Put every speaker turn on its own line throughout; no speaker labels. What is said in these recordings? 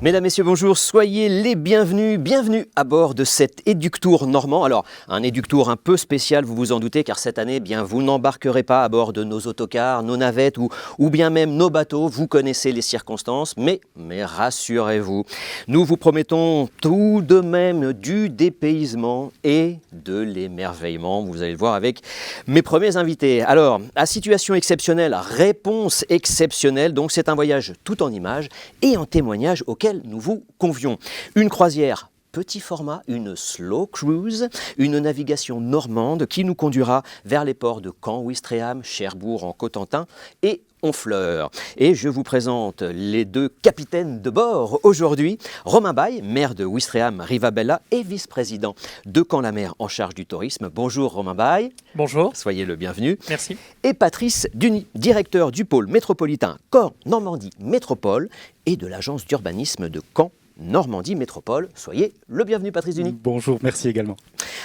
Mesdames, Messieurs, bonjour, soyez les bienvenus. Bienvenue à bord de cet Éductour normand. Alors, un Éductour un peu spécial, vous vous en doutez, car cette année, bien, vous n'embarquerez pas à bord de nos autocars, nos navettes ou bien même nos bateaux. Vous connaissez les circonstances, mais rassurez-vous, nous vous promettons tout de même du dépaysement et de l'émerveillement. Vous allez le voir avec mes premiers invités. Alors, à situation exceptionnelle, réponse exceptionnelle. Donc, c'est un voyage tout en images et en témoignage auquel nous vous convions. Une croisière petit format, une slow cruise, une navigation normande qui nous conduira vers les ports de Caen, Ouistreham, Cherbourg en Cotentin et Honfleur. Et je vous présente les deux capitaines de bord aujourd'hui. Romain Baille, maire de Ouistreham Rivabella et vice-président de Caen-la-Mer en charge du tourisme. Bonjour Romain Baille.
Bonjour.
Soyez le bienvenu.
Merci.
Et Patrice Duny, directeur du pôle métropolitain Caen Normandie Métropole et de l'agence d'urbanisme de Caen Normandie Métropole. Soyez le bienvenu Patrice Duny.
Bonjour, merci également.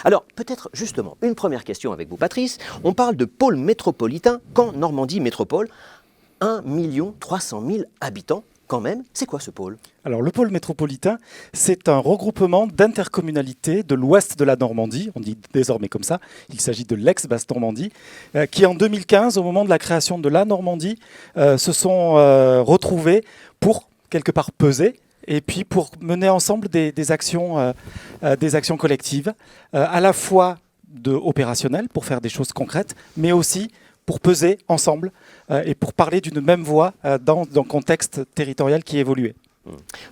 Alors, peut-être justement, une première question avec vous Patrice. On parle de pôle métropolitain Caen Normandie Métropole. 1 300 000 habitants, quand même. C'est quoi ce pôle ?
Alors, le pôle métropolitain, c'est un regroupement d'intercommunalités de l'ouest de la Normandie, on dit désormais comme ça, il s'agit de l'ex-Basse-Normandie, qui en 2015, au moment de la création de la Normandie, se sont retrouvés pour, quelque part, peser, et puis pour mener ensemble des actions collectives, à la fois opérationnelles, pour faire des choses concrètes, mais aussi pour peser ensemble et pour parler d'une même voix dans un contexte territorial qui évoluait.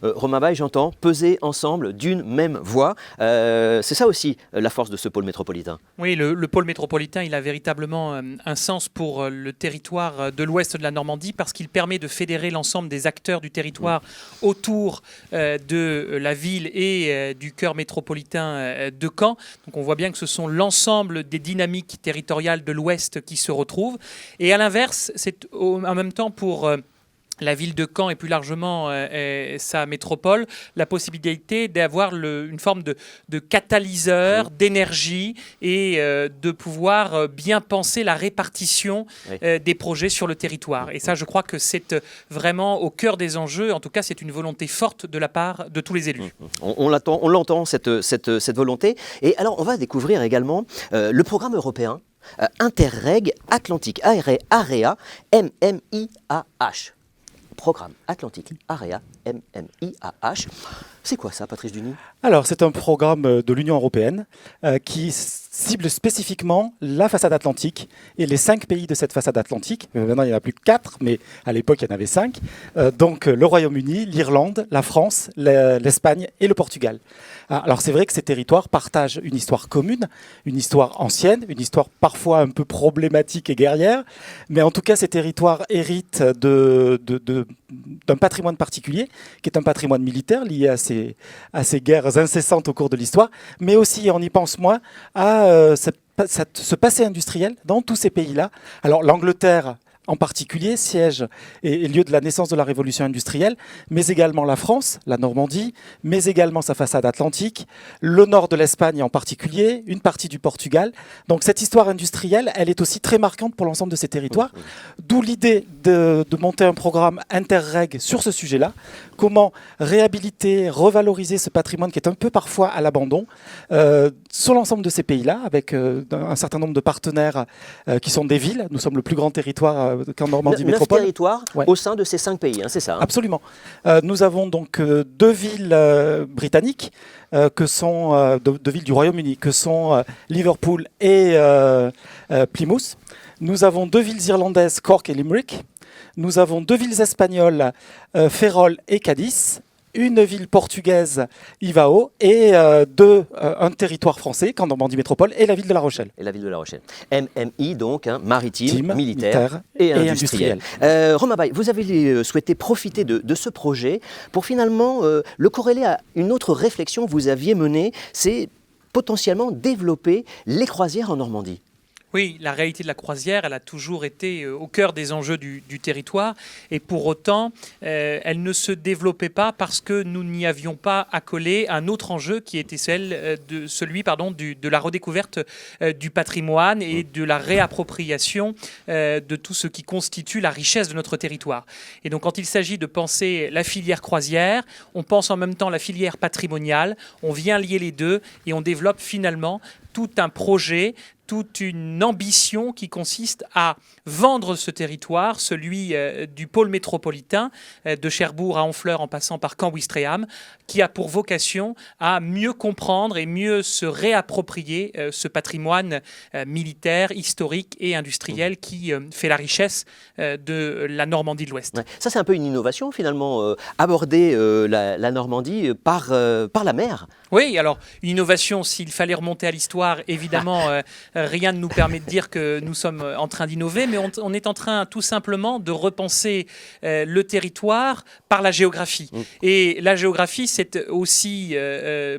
Romain Baille, j'entends, peser ensemble d'une même voix. C'est ça aussi la force de ce pôle métropolitain.
Oui, le pôle métropolitain, il a véritablement un sens pour le territoire de l'ouest de la Normandie parce qu'il permet de fédérer l'ensemble des acteurs du territoire autour de la ville et du cœur métropolitain de Caen. Donc on voit bien que ce sont l'ensemble des dynamiques territoriales de l'ouest qui se retrouvent. Et à l'inverse, c'est en même temps pour la ville de Caen et plus largement sa métropole, la possibilité d'avoir une forme de catalyseur, d'énergie et de pouvoir bien penser la répartition des projets sur le territoire. Et ça, je crois que c'est vraiment au cœur des enjeux. En tout cas, c'est une volonté forte de la part de tous les élus.
On l'entend, cette volonté. Et alors, on va découvrir également le programme européen Interreg Atlantique Area MMIAH. Programme Atlantique Area MMIAH. C'est quoi ça, Patrice Duny ?
Alors, c'est un programme de l'Union européenne qui cible spécifiquement la façade atlantique et les 5 pays de cette façade atlantique. Maintenant, il n'y en a plus que 4, mais à l'époque, il y en avait 5. Donc, le Royaume-Uni, l'Irlande, la France, l'Espagne et le Portugal. Alors, c'est vrai que ces territoires partagent une histoire commune, une histoire ancienne, une histoire parfois un peu problématique et guerrière, mais en tout cas, ces territoires héritent d'un patrimoine particulier, qui est un patrimoine militaire lié à ces guerres incessantes au cours de l'histoire, mais aussi, on y pense moins, à ce passé industriel dans tous ces pays-là. Alors l'Angleterre en particulier siège et lieu de la naissance de la révolution industrielle, mais également la France, la Normandie, mais également sa façade atlantique, le nord de l'Espagne en particulier, une partie du Portugal. Donc cette histoire industrielle, elle est aussi très marquante pour l'ensemble de ces territoires, d'où l'idée de monter un programme Interreg sur ce sujet-là, comment réhabiliter, revaloriser ce patrimoine qui est un peu parfois à l'abandon sur l'ensemble de ces pays-là, avec un certain nombre de partenaires qui sont des villes. Nous sommes le plus grand territoire qu'en Normandie Métropole.
9 territoires au sein de ces 5 pays, c'est ça ?
Absolument. Nous avons donc 2 villes britanniques, que sont 2 villes du Royaume-Uni, que sont Liverpool et Plymouth. Nous avons 2 villes irlandaises, Cork et Limerick. Nous avons 2 villes espagnoles, Ferrol et Cadiz. Une ville portugaise, Ivao, et un territoire français, Caen Normandie Métropole, et la ville de La Rochelle.
Et la ville de La Rochelle. MMI, donc, maritime, militaire
et industriel.
Romain Baille, vous avez souhaité profiter de ce projet pour finalement le corréler à une autre réflexion que vous aviez menée, c'est potentiellement développer les croisières en Normandie.
Oui, la réalité de la croisière, elle a toujours été au cœur des enjeux du territoire. Et pour autant, elle ne se développait pas parce que nous n'y avions pas accolé un autre enjeu qui était celui de la redécouverte du patrimoine et de la réappropriation de tout ce qui constitue la richesse de notre territoire. Et donc, quand il s'agit de penser la filière croisière, on pense en même temps la filière patrimoniale, on vient lier les deux et on développe finalement tout un projet, toute une ambition qui consiste à vendre ce territoire, celui du pôle métropolitain, de Cherbourg à Honfleur en passant par Caen-Ouistreham, qui a pour vocation à mieux comprendre et mieux se réapproprier ce patrimoine militaire, historique et industriel qui fait la richesse de la Normandie de l'Ouest.
Ouais. Ça, c'est un peu une innovation finalement, aborder la Normandie par la mer.
Oui, alors une innovation, s'il fallait remonter à l'histoire, évidemment, rien ne nous permet de dire que nous sommes en train d'innover, mais on est en train tout simplement de repenser le territoire par la géographie. Et la géographie, c'est aussi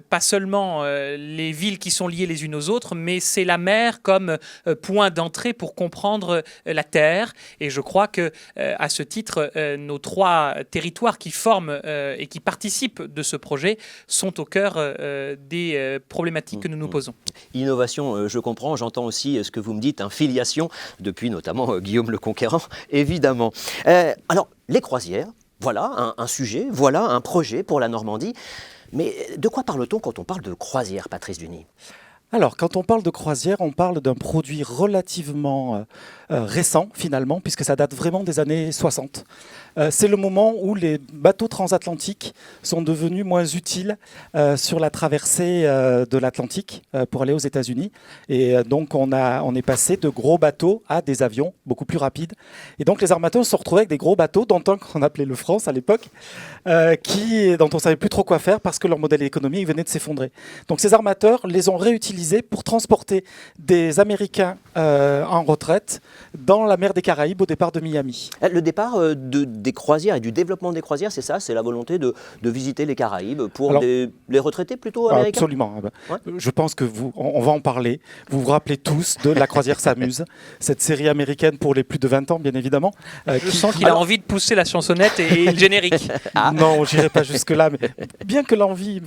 pas seulement les villes qui sont liées les unes aux autres, mais c'est la mer comme point d'entrée pour comprendre la terre. Et je crois que à ce titre, nos 3 territoires qui forment et qui participent de ce projet sont au cœur des problématiques que nous nous posons.
Innovation, je comprends, j'entends aussi ce que vous me dites, filiation, depuis notamment Guillaume le Conquérant, évidemment. Alors, les croisières, voilà un sujet, voilà un projet pour la Normandie. Mais de quoi parle-t-on quand on parle de croisière, Patrice Duny ?
Alors, quand on parle de croisière, on parle d'un produit relativement récent, finalement, puisque ça date vraiment des années 60. C'est le moment où les bateaux transatlantiques sont devenus moins utiles sur la traversée de l'Atlantique pour aller aux États-Unis. Et donc, on est passé de gros bateaux à des avions beaucoup plus rapides. Et donc, les armateurs se sont retrouvés avec des gros bateaux, dont un qu'on appelait le France à l'époque, dont on ne savait plus trop quoi faire parce que leur modèle économique venait de s'effondrer. Donc, ces armateurs les ont réutilisés pour transporter des Américains en retraite dans la mer des Caraïbes au départ de Miami.
Le départ des croisières et du développement des croisières, c'est ça? C'est la volonté de visiter les Caraïbes pour les retraités plutôt américains?
Absolument.
Ouais.
Je pense que on va en parler. Vous vous rappelez tous de La croisière s'amuse, cette série américaine pour les plus de 20 ans, bien évidemment.
Je sens qu'il a envie de pousser la chansonnette et le générique.
Non, j'irai pas jusque-là, mais bien que l'envie...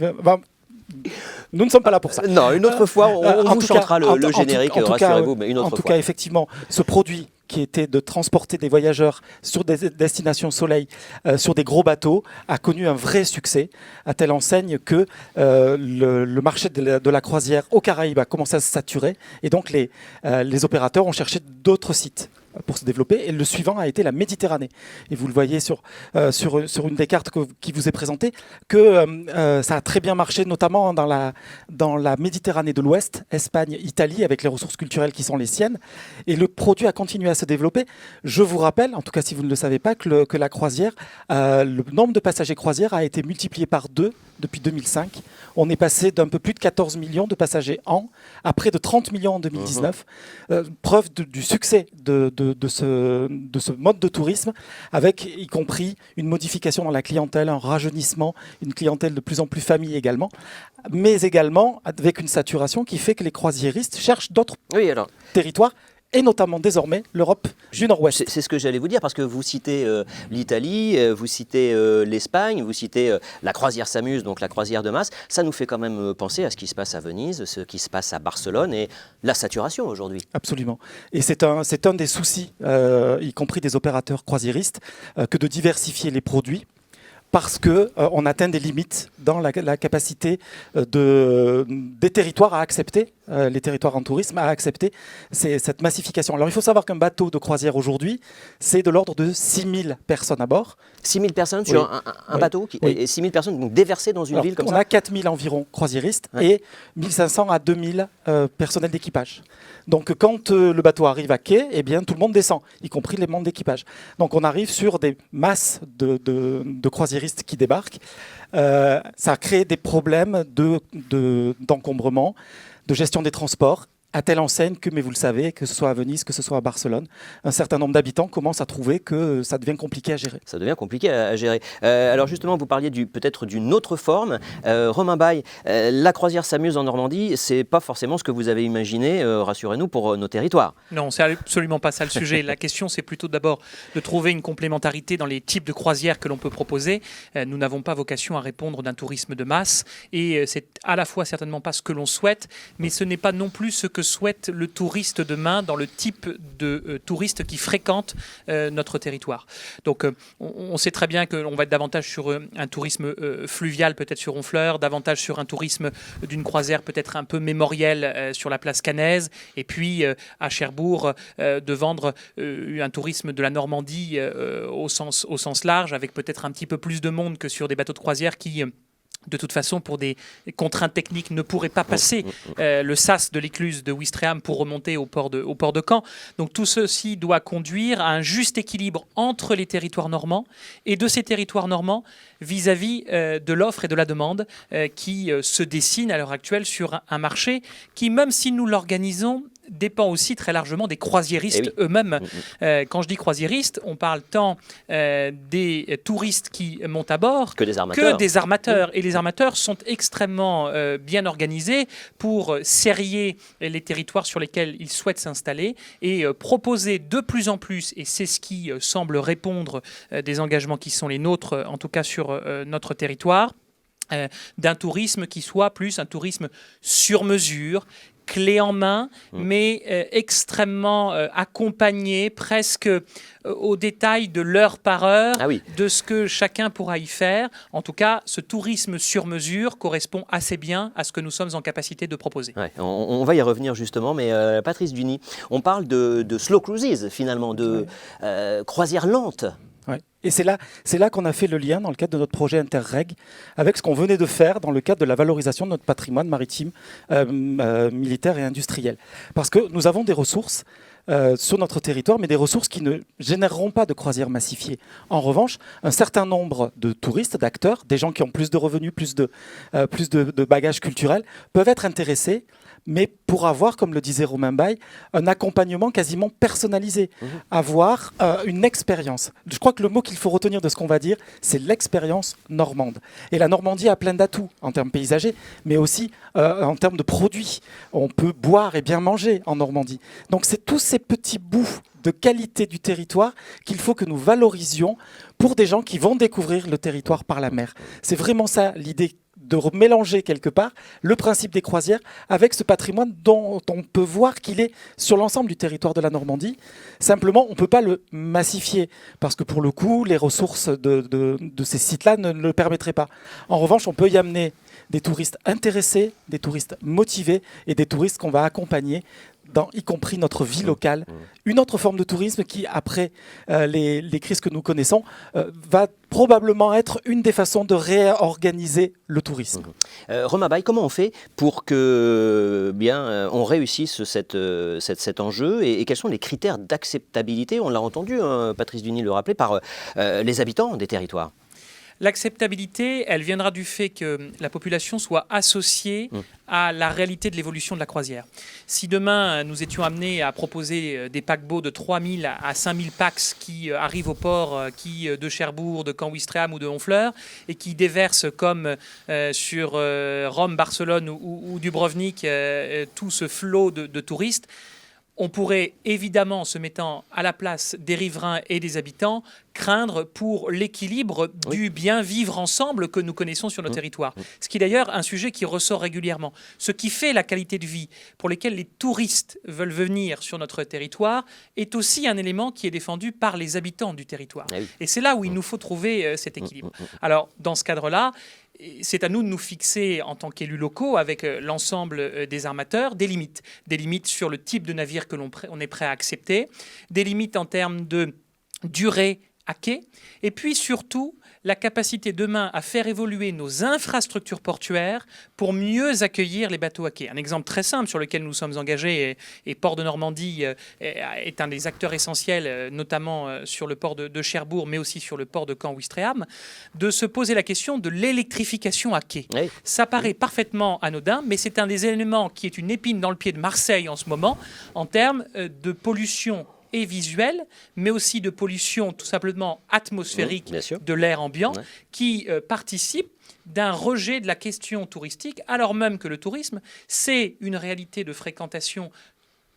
nous ne sommes pas là pour ça.
Non, une autre fois, on vous chantera le générique, rassurez-vous, mais une autre fois.
En tout cas, effectivement, ce produit qui était de transporter des voyageurs sur des destinations soleil, sur des gros bateaux, a connu un vrai succès, à telle enseigne que le marché de la croisière aux Caraïbes a commencé à se saturer, et donc les opérateurs ont cherché d'autres sites pour se développer, et le suivant a été la Méditerranée. Et vous le voyez sur une des cartes qui vous est présentée, que ça a très bien marché, notamment dans la Méditerranée de l'Ouest, Espagne, Italie, avec les ressources culturelles qui sont les siennes. Et le produit a continué à se développer. Je vous rappelle, en tout cas si vous ne le savez pas, que la croisière, le nombre de passagers croisière a été multiplié par 2 depuis 2005. On est passé d'un peu plus de 14 millions de passagers an à près de 30 millions en 2019. Preuve du succès de ce mode de tourisme, avec y compris une modification dans la clientèle, un rajeunissement, une clientèle de plus en plus famille également, mais également avec une saturation qui fait que les croisiéristes cherchent d'autres territoires, et notamment désormais l'Europe du Nord-Ouest.
C'est ce que j'allais vous dire, parce que vous citez l'Italie, vous citez l'Espagne, vous citez la croisière s'amuse, donc la croisière de masse. Ça nous fait quand même penser à ce qui se passe à Venise, ce qui se passe à Barcelone et la saturation aujourd'hui.
Absolument. Et c'est un des soucis, y compris des opérateurs croisiéristes, que de diversifier les produits, parce qu'on atteint des limites dans la capacité des territoires à accepter, les territoires en tourisme, à accepter cette massification. Alors il faut savoir qu'un bateau de croisière aujourd'hui, c'est de l'ordre de 6000 personnes à bord.
6000 personnes sur un bateau et 6000 personnes donc déversées dans une ville comme ça?
On a 4000 environ croisiéristes et 1500 à 2000 personnels d'équipage. Donc quand le bateau arrive à quai, eh bien, tout le monde descend, y compris les membres d'équipage. Donc on arrive sur des masses de croisiéristes qui débarquent. Ça crée des problèmes d'encombrement, de gestion des transports à telle enseigne que, mais vous le savez, que ce soit à Venise, que ce soit à Barcelone, un certain nombre d'habitants commencent à trouver que ça devient compliqué à gérer.
Ça devient compliqué à gérer. Alors justement, vous parliez peut-être d'une autre forme. Romain Baille, la croisière s'amuse en Normandie, c'est pas forcément ce que vous avez imaginé, rassurez-nous, pour nos territoires.
Non, c'est absolument pas ça le sujet. La question, c'est plutôt d'abord de trouver une complémentarité dans les types de croisières que l'on peut proposer. Nous n'avons pas vocation à répondre d'un tourisme de masse et c'est à la fois certainement pas ce que l'on souhaite, mais ce n'est pas non plus ce que souhaite le touriste demain dans le type de touriste qui fréquente notre territoire. Donc on sait très bien qu'on va être davantage sur un tourisme fluvial, peut-être sur Honfleur, davantage sur un tourisme d'une croisière peut-être un peu mémorielle sur la place Canaise, et puis à Cherbourg de vendre un tourisme de la Normandie au sens large, avec peut-être un petit peu plus de monde que sur des bateaux de croisière qui de toute façon, pour des contraintes techniques, ne pourraient pas passer le sas de l'écluse de Ouistreham pour remonter au port de Caen. Donc tout ceci doit conduire à un juste équilibre entre les territoires normands et de ces territoires normands vis-à-vis de l'offre et de la demande qui se dessine à l'heure actuelle sur un marché qui, même si nous l'organisons, dépend aussi très largement des croisiéristes eux-mêmes. Quand je dis croisiéristes, on parle tant des touristes qui montent à bord
que des armateurs.
Et les armateurs sont extrêmement bien organisés pour serrer les territoires sur lesquels ils souhaitent s'installer et proposer de plus en plus, et c'est ce qui semble répondre des engagements qui sont les nôtres, en tout cas sur notre territoire, d'un tourisme qui soit plus un tourisme sur mesure, clé en main, mais extrêmement accompagné, presque au détail de l'heure par heure, de ce que chacun pourra y faire. En tout cas, ce tourisme sur mesure correspond assez bien à ce que nous sommes en capacité de proposer.
Ouais, on va y revenir justement, mais Patrice Duny, on parle de slow cruises finalement, de croisières lentes.
Ouais. Et c'est là qu'on a fait le lien dans le cadre de notre projet Interreg avec ce qu'on venait de faire dans le cadre de la valorisation de notre patrimoine maritime, militaire et industriel. Parce que nous avons des ressources sur notre territoire, mais des ressources qui ne généreront pas de croisières massifiées. En revanche, un certain nombre de touristes, d'acteurs, des gens qui ont plus de revenus, plus de bagages culturels, peuvent être intéressés, mais pour avoir, comme le disait Romain Baille, un accompagnement quasiment personnalisé, avoir une expérience. Je crois que le mot qu'il faut retenir de ce qu'on va dire, c'est l'expérience normande. Et la Normandie a plein d'atouts en termes paysagers, mais aussi en termes de produits. On peut boire et bien manger en Normandie. Donc c'est tous ces petits bouts de qualité du territoire qu'il faut que nous valorisions pour des gens qui vont découvrir le territoire par la mer. C'est vraiment ça l'idée, de mélanger quelque part le principe des croisières avec ce patrimoine dont on peut voir qu'il est sur l'ensemble du territoire de la Normandie. Simplement, on ne peut pas le massifier parce que pour le coup, les ressources de ces sites-là ne le permettraient pas. En revanche, on peut y amener des touristes intéressés, des touristes motivés et des touristes qu'on va accompagner dans y compris notre vie locale. Une autre forme de tourisme qui, après les crises que nous connaissons, va probablement être une des façons de réorganiser le tourisme.
Romain Baille, comment on fait pour que on réussisse cet enjeu et quels sont les critères d'acceptabilité? On l'a entendu, Patrice Duny le rappelait, par les habitants des territoires.
L'acceptabilité, elle viendra du fait que la population soit associée à la réalité de l'évolution de la croisière. Si demain, nous étions amenés à proposer des paquebots de 3000 à 5000 pax qui arrivent au port de Cherbourg, de Caen-Ouistreham ou de Honfleur et qui déversent comme sur Rome, Barcelone ou Dubrovnik tout ce flot de touristes, on pourrait évidemment, se mettant à la place des riverains et des habitants, craindre pour l'équilibre du bien vivre ensemble que nous connaissons sur nos territoires. Ce qui est d'ailleurs un sujet qui ressort régulièrement. Ce qui fait la qualité de vie pour lesquels les touristes veulent venir sur notre territoire est aussi un élément qui est défendu par les habitants du territoire. Et c'est là où il nous faut trouver cet équilibre. Alors, dans ce cadre-là, c'est à nous de nous fixer en tant qu'élus locaux avec l'ensemble des armateurs des limites sur le type de navire que on est prêt à accepter, des limites en termes de durée à quai, et puis surtout la capacité demain à faire évoluer nos infrastructures portuaires pour mieux accueillir les bateaux à quai. Un exemple très simple sur lequel nous sommes engagés, et Port de Normandie est un des acteurs essentiels, notamment sur le port de Cherbourg, mais aussi sur le port de Caen-Ouistreham, de se poser la question de l'électrification à quai. Oui. Ça paraît parfaitement anodin, mais c'est un des éléments qui est une épine dans le pied de Marseille en ce moment, en termes de pollution et visuelle, mais aussi de pollution tout simplement atmosphérique de l'air ambiant, qui participe d'un rejet de la question touristique, alors même que le tourisme, c'est une réalité de fréquentation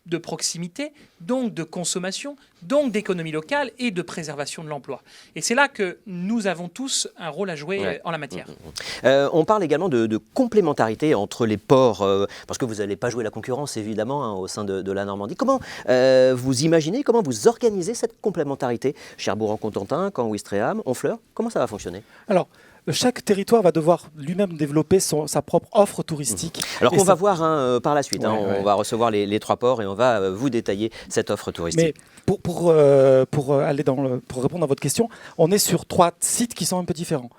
de proximité, donc de consommation, donc d'économie locale et de préservation de l'emploi. Et c'est là que nous avons tous un rôle à jouer en la matière.
On parle également de complémentarité entre les ports, parce que vous n'allez pas jouer la concurrence évidemment au sein de la Normandie. Comment vous imaginez, comment vous organisez cette complémentarité? Cherbourg-en-Cotentin, Caen-Ouistreham, Honfleur, comment ça va fonctionner?
Alors, chaque territoire va devoir lui-même développer sa propre offre touristique.
Alors qu'on va voir par la suite, on va recevoir les 3 ports et on va vous détailler cette offre touristique.
Mais pour répondre à votre question, on est sur 3 sites qui sont un peu différents.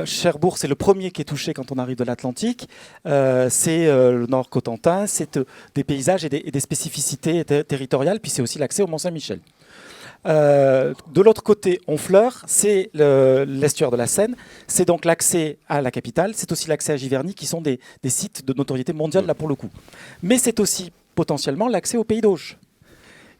Cherbourg, c'est le premier qui est touché quand on arrive de l'Atlantique. C'est le Nord Cotentin, c'est des paysages et des spécificités territoriales, puis c'est aussi l'accès au Mont-Saint-Michel. De l'autre côté, Honfleur, c'est l'estuaire de la Seine, c'est donc l'accès à la capitale, c'est aussi l'accès à Giverny, qui sont des sites de notoriété mondiale là pour le coup. Mais c'est aussi potentiellement l'accès au Pays d'Auge.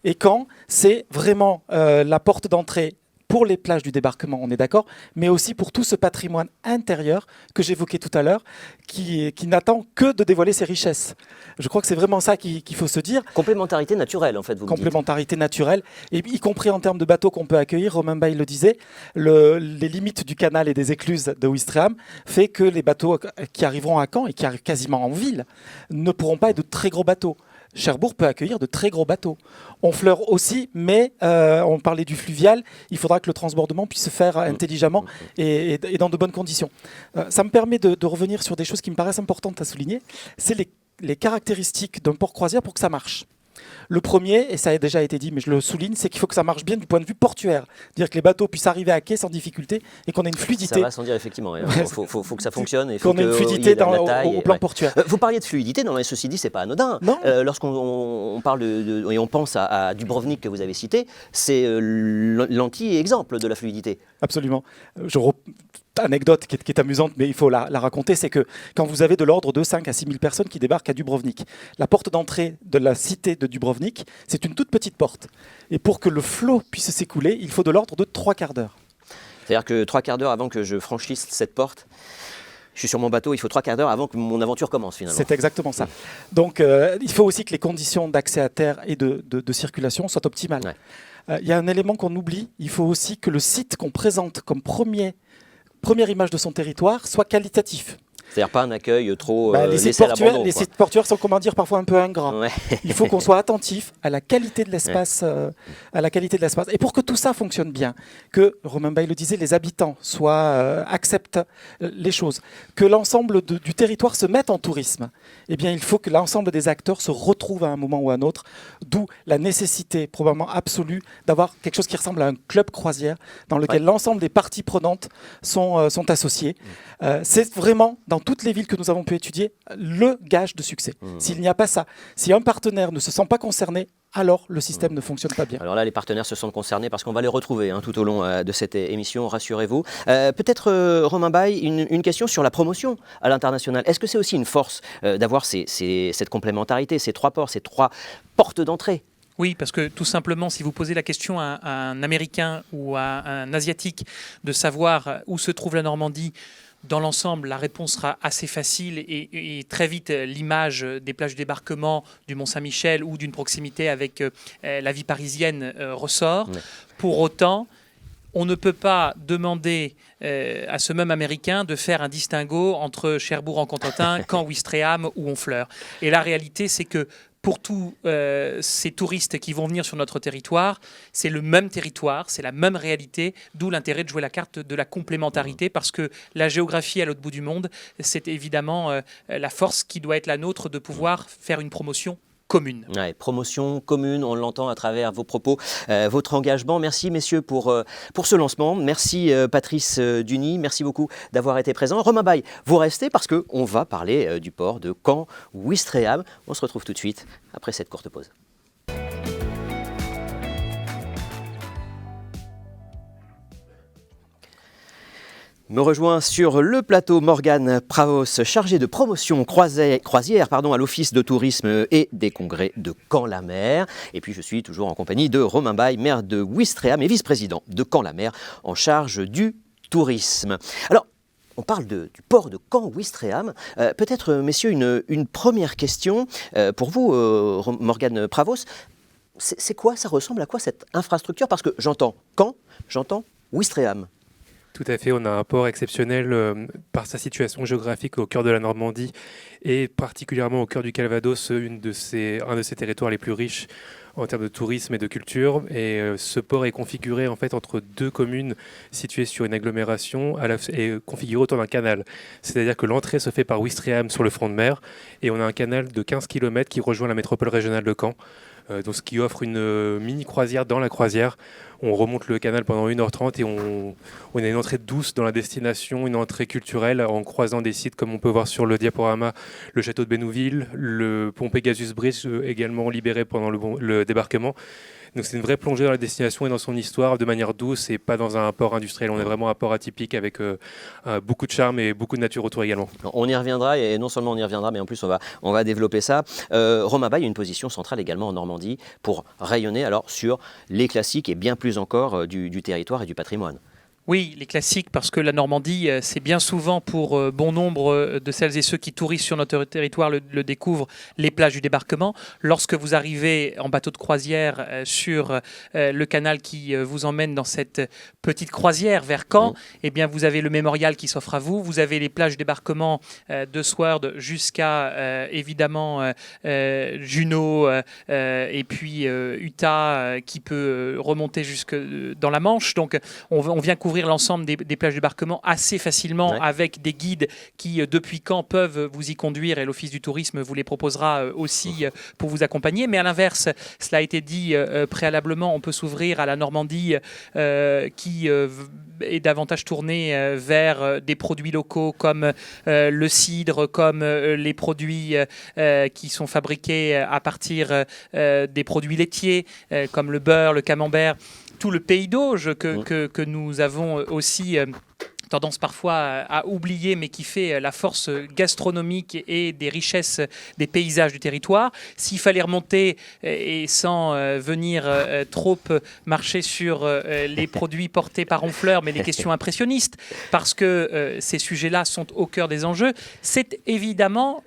Et Caen, c'est vraiment la porte d'entrée pour les plages du débarquement, on est d'accord, mais aussi pour tout ce patrimoine intérieur que j'évoquais tout à l'heure, qui n'attend que de dévoiler ses richesses. Je crois que c'est vraiment ça qu'il faut se dire.
Complémentarité naturelle, en fait, vous me dites.
Complémentarité naturelle, et y compris en termes de bateaux qu'on peut accueillir. Romain Bayle le disait, les limites du canal et des écluses de Ouistreham fait que les bateaux qui arriveront à Caen et qui arrivent quasiment en ville ne pourront pas être de très gros bateaux. Cherbourg peut accueillir de très gros bateaux. Honfleur aussi, mais on parlait du fluvial, il faudra que le transbordement puisse se faire intelligemment et dans de bonnes conditions. Ça me permet de revenir sur des choses qui me paraissent importantes à souligner. C'est les caractéristiques d'un port croisière pour que ça marche. Le premier, et ça a déjà été dit, mais je le souligne, c'est qu'il faut que ça marche bien du point de vue portuaire. Dire que les bateaux puissent arriver à quai sans difficulté et qu'on ait une fluidité.
Ça va sans dire, effectivement. Il faut que ça fonctionne. Et
qu'on ait une fluidité au plan portuaire.
Vous parliez de fluidité, non, mais ceci dit, c'est pas anodin. Lorsqu'on parle et on pense à Dubrovnik que vous avez cité, c'est l'anti-exemple de la fluidité.
Absolument. Anecdote qui est amusante, mais il faut la raconter, c'est que quand vous avez de l'ordre de 5 à 6 000 personnes qui débarquent à Dubrovnik, la porte d'entrée de la cité de Dubrovnik, c'est une toute petite porte. Et pour que le flot puisse s'écouler, il faut de l'ordre de 3/4 d'heure.
C'est-à-dire que 3/4 d'heure avant que je franchisse cette porte, je suis sur mon bateau, il faut 3/4 d'heure avant que mon aventure commence finalement.
C'est exactement ça. Donc il faut aussi que les conditions d'accès à terre et de circulation soient optimales. Il y a un élément qu'on oublie, il faut aussi que le site qu'on présente comme première image de son territoire soit qualitatif.
C'est-à-dire pas un accueil trop laissé à l'abandon.
Les sites portuaires sont, comment dire, parfois un peu ingrats. Ouais. Il faut qu'on soit attentif à la qualité de l'espace, Et pour que tout ça fonctionne bien, que, Romain Bayle le disait, les habitants acceptent les choses, que l'ensemble du territoire se mette en tourisme, eh bien, il faut que l'ensemble des acteurs se retrouvent à un moment ou à un autre, d'où la nécessité probablement absolue d'avoir quelque chose qui ressemble à un club croisière dans lequel l'ensemble des parties prenantes sont associées. C'est vraiment, dans toutes les villes que nous avons pu étudier, le gage de succès. S'il n'y a pas ça, si un partenaire ne se sent pas concerné, alors le système ne fonctionne pas bien.
Alors là, les partenaires se sentent concernés parce qu'on va les retrouver tout au long de cette émission, rassurez-vous. Peut-être, Romain Baille, une question sur la promotion à l'international. Est-ce que c'est aussi une force d'avoir cette complémentarité, ces 3 ports, ces 3 portes d'entrée ?
Oui, parce que tout simplement, si vous posez la question à un Américain ou à un Asiatique de savoir où se trouve la Normandie, dans l'ensemble, la réponse sera assez facile et très vite, l'image des plages de débarquement du Mont-Saint-Michel ou d'une proximité avec la vie parisienne ressort. Ouais. Pour autant, on ne peut pas demander à ce même Américain de faire un distinguo entre Cherbourg-en-Cotentin, Caen-Ouistreham ou Honfleur. Et la réalité, c'est que pour tous ces touristes qui vont venir sur notre territoire, c'est le même territoire, c'est la même réalité, d'où l'intérêt de jouer la carte de la complémentarité, parce que la géographie à l'autre bout du monde, c'est évidemment la force qui doit être la nôtre de pouvoir faire une promotion commune.
Ouais, promotion commune, on l'entend à travers vos propos, votre engagement. Merci messieurs pour ce lancement. Merci Patrice Duny, merci beaucoup d'avoir été présent. Romain Baille, vous restez parce qu'on va parler du port de Caen-Ouistreham. On se retrouve tout de suite après cette courte pause. Me rejoint sur le plateau Morgane Pravos, chargé de promotion croisière à l'Office de tourisme et des congrès de Caen-la-Mer. Et puis je suis toujours en compagnie de Romain Baille, maire de Ouistreham et vice-président de Caen-la-Mer en charge du tourisme. Alors, on parle du port de Caen-Ouistreham. Peut-être, messieurs, une première question pour vous, Morgane Pravos. C'est quoi, ça ressemble à quoi cette infrastructure? Parce que j'entends Caen, j'entends Ouistreham.
Tout à fait, on a un port exceptionnel par sa situation géographique au cœur de la Normandie et particulièrement au cœur du Calvados, un de ses territoires les plus riches en termes de tourisme et de culture. Et ce port est configuré en fait entre deux communes situées sur une agglomération et configuré autour d'un canal. C'est-à-dire que l'entrée se fait par Ouistreham sur le front de mer et on a un canal de 15 km qui rejoint la métropole régionale de Caen. Donc ce qui offre une mini-croisière dans la croisière. On remonte le canal pendant 1h30 et on a une entrée douce dans la destination, une entrée culturelle en croisant des sites comme on peut voir sur le diaporama, le château de Bénouville, le pont Pegasus Bridge également libéré pendant le débarquement. Donc c'est une vraie plongée dans la destination et dans son histoire de manière douce et pas dans un port industriel. On est vraiment un port atypique avec beaucoup de charme et beaucoup de nature autour également.
On y reviendra et non seulement on y reviendra mais en plus on va développer ça. Romain Baille a une position centrale également en Normandie pour rayonner alors sur les classiques et bien plus encore du territoire et du patrimoine.
Oui, les classiques, parce que la Normandie, c'est bien souvent pour bon nombre de celles et ceux qui tourisent sur notre territoire le découvrent, les plages du débarquement. Lorsque vous arrivez en bateau de croisière sur le canal qui vous emmène dans cette petite croisière vers Caen, eh bien vous avez le mémorial qui s'offre à vous, vous avez les plages du débarquement de Sword jusqu'à évidemment Juno et puis Utah qui peut remonter jusque dans la Manche. Donc on vient couvrir l'ensemble des plages de débarquement assez facilement avec des guides qui, depuis Caen, peuvent vous y conduire et l'Office du tourisme vous les proposera aussi pour vous accompagner. Mais à l'inverse, cela a été dit préalablement, on peut s'ouvrir à la Normandie qui est davantage tournée vers des produits locaux comme le cidre, comme les produits qui sont fabriqués à partir des produits laitiers comme le beurre, le camembert. Tout le pays d'Auge que nous avons aussi tendance parfois à oublier, mais qui fait la force gastronomique et des richesses des paysages du territoire. S'il fallait remonter et sans venir trop marcher sur les produits portés par Honfleur, mais les questions impressionnistes, parce que ces sujets-là sont au cœur des enjeux, c'est évidemment,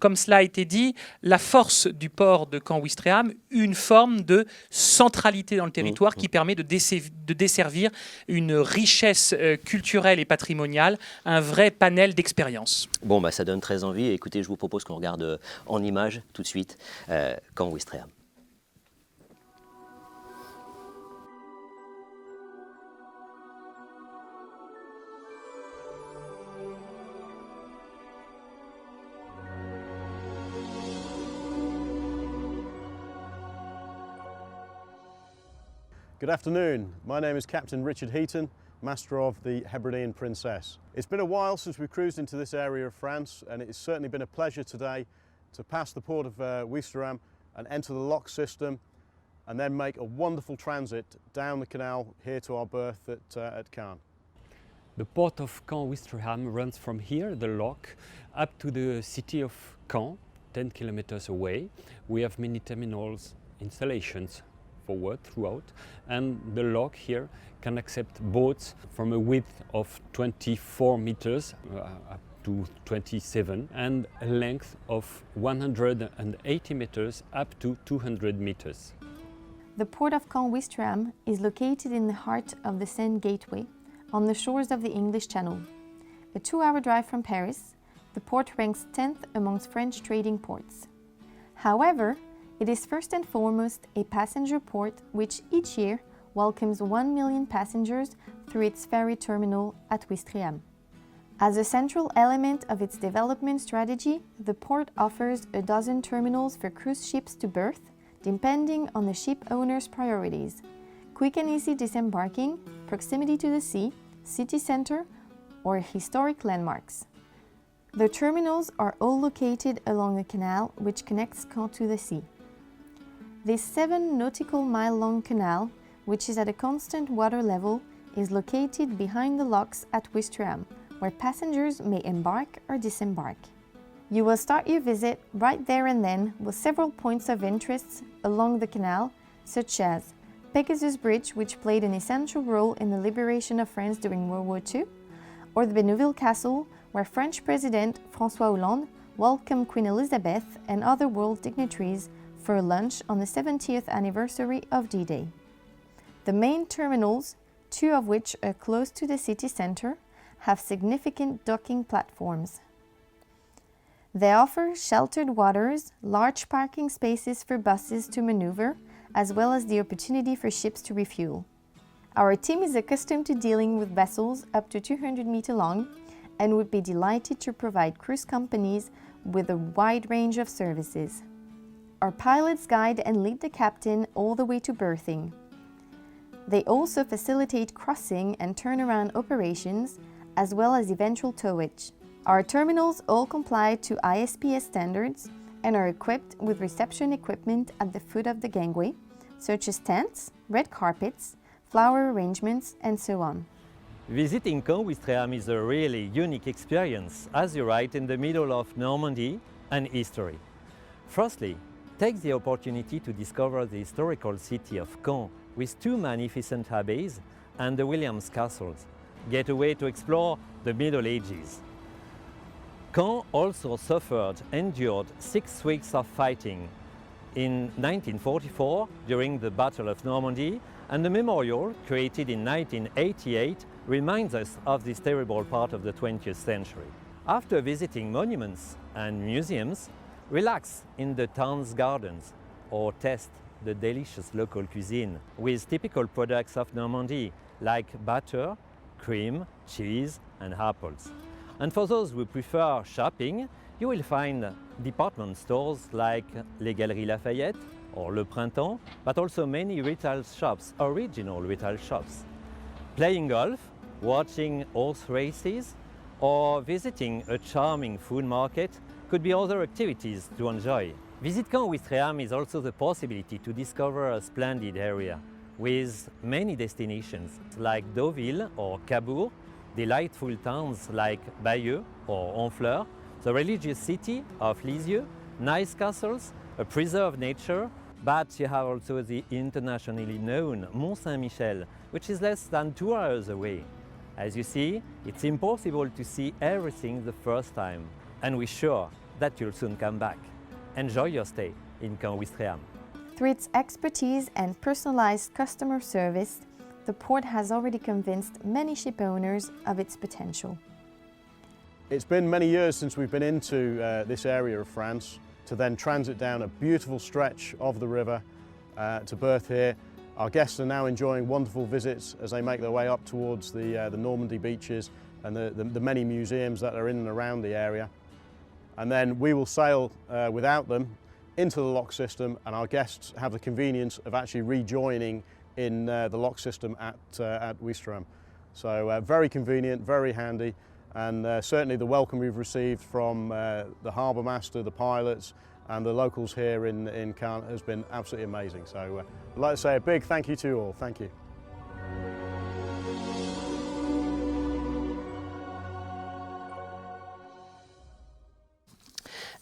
comme cela a été dit, la force du port de Caen-Ouistreham, une forme de centralité dans le territoire qui permet de desservir une richesse culturelle et patrimoniale, un vrai panel d'expériences.
Bon, ça donne très envie. Écoutez, je vous propose qu'on regarde en images tout de suite Caen-Ouistreham.
Good afternoon, my name is Captain Richard Heaton, Master of the Hebridean Princess. It's been a while since we cruised into this area of France, and it has certainly been a pleasure today to pass the port of Ouistreham and enter the lock system and then make a wonderful transit down the canal here to our berth at Caen.
The port of Caen-Ouistreham runs from here, the lock, up to the city of Caen, 10 kilometers away. We have many terminals, installations forward throughout, and the lock here can accept boats from a width of 24 meters up to 27 and a length of 180 meters up to 200 meters.
The port of Caen-Ouistreham is located in the heart of the Seine Gateway, on the shores of the English Channel. A 2-hour drive from Paris, the port ranks 10th amongst French trading ports. However, it is first and foremost a passenger port which each year welcomes 1 million passengers through its ferry terminal at Ouistreham. As a central element of its development strategy, the port offers a dozen terminals for cruise ships to berth, depending on the ship owner's priorities: quick and easy disembarking, proximity to the sea, city center, or historic landmarks. The terminals are all located along the canal which connects Caen to the sea. This 7 nautical mile long canal, which is at a constant water level, is located behind the locks at Ouistreham, where passengers may embark or disembark. You will start your visit right there and then with several points of interest along the canal, such as Pegasus Bridge, which played an essential role in the liberation of France during World War II, or the Bénouville Castle, where French President François Hollande welcomed Queen Elizabeth and other world dignitaries for a lunch on the 70th anniversary of D-Day. The main terminals, 2 of which are close to the city centre, have significant docking platforms. They offer sheltered waters, large parking spaces for buses to maneuver, as well as the opportunity for ships to refuel. Our team is accustomed to dealing with vessels up to 200 meters long and would be delighted to provide cruise companies with a wide range of services. Our pilots guide and lead the captain all the way to berthing. They also facilitate crossing and turnaround operations, as well as eventual towage. Our terminals all comply to ISPS standards and are equipped with reception equipment at the foot of the gangway, such as tents, red carpets, flower arrangements, and so on.
Visiting Caen Ouistreham is a really unique experience, as you're right in the middle of Normandy and history. Firstly, take the opportunity to discover the historical city of Caen with 2 magnificent abbeys and the Williams castles. Get away to explore the Middle Ages. Caen also endured 6 weeks of fighting in 1944 during the Battle of Normandy, and the memorial, created in 1988, reminds us of this terrible part of the 20th century. After visiting monuments and museums, relax in the town's gardens or test the delicious local cuisine with typical products of Normandy like butter, cream, cheese and apples. And for those who prefer shopping, you will find department stores like Les Galeries Lafayette or Le Printemps, but also many retail shops, original retail shops. Playing golf, watching horse races, or visiting a charming food market could be other activities to enjoy. Visit Caen Ouistreham is also the possibility to discover a splendid area with many destinations like Deauville or Cabourg, delightful towns like Bayeux or Honfleur, the religious city of Lisieux, nice castles, a preserved nature, but you have also the internationally known Mont Saint-Michel, which is less than 2 hours away. As you see, it's impossible to see everything the first time, and we're sure that you'll soon come back. Enjoy your stay in Caen Ouistreham.
Through its expertise and personalized customer service, the port has already convinced many ship owners of its potential.
It's been many years since we've been into this area of France to then transit down a beautiful stretch of the river to berth here. Our guests are now enjoying wonderful visits as they make their way up towards the Normandy beaches and the many museums that are in and around the area. And then we will sail without them into the lock system, and our guests have the convenience of actually rejoining in the lock system at Ouistreham. So very convenient, very handy, and certainly the welcome we've received from the harbour master, the pilots and the locals here in Caen has been absolutely amazing. So I'd like to say a big thank you to you all. Thank you.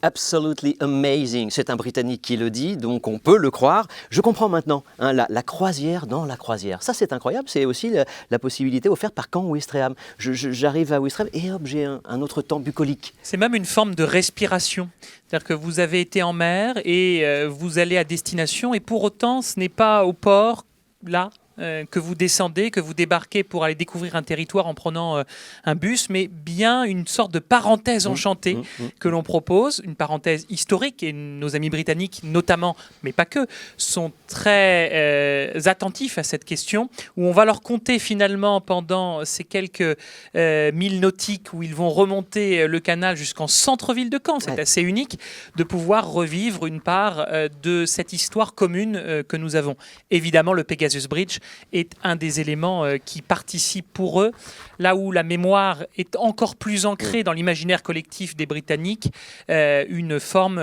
Absolutely amazing, c'est un Britannique qui le dit, donc on peut le croire. Je comprends maintenant, hein, la croisière dans la croisière. Ça c'est incroyable, c'est aussi la possibilité offerte par Caen Ouistreham. J'arrive à Ouistreham et hop, j'ai un autre temps bucolique.
C'est même une forme de respiration. C'est-à-dire que vous avez été en mer et vous allez à destination et pour autant ce n'est pas au port, là, que vous descendez, que vous débarquez pour aller découvrir un territoire en prenant un bus, mais bien une sorte de parenthèse enchantée que l'on propose, une parenthèse historique, et nos amis britanniques notamment, mais pas que, sont très attentifs à cette question, où on va leur conter finalement pendant ces quelques milles nautiques où ils vont remonter le canal jusqu'en centre-ville de Caen. C'est assez unique de pouvoir revivre une part de cette histoire commune que nous avons. Évidemment, le Pegasus Bridge est un des éléments qui participent pour eux, là où la mémoire est encore plus ancrée dans l'imaginaire collectif des Britanniques, une forme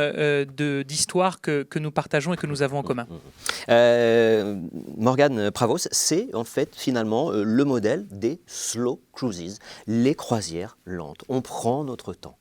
d'histoire que nous partageons et que nous avons en commun.
Morgane Pravos, c'est en fait finalement le modèle des slow cruises, les croisières lentes. On prend notre temps.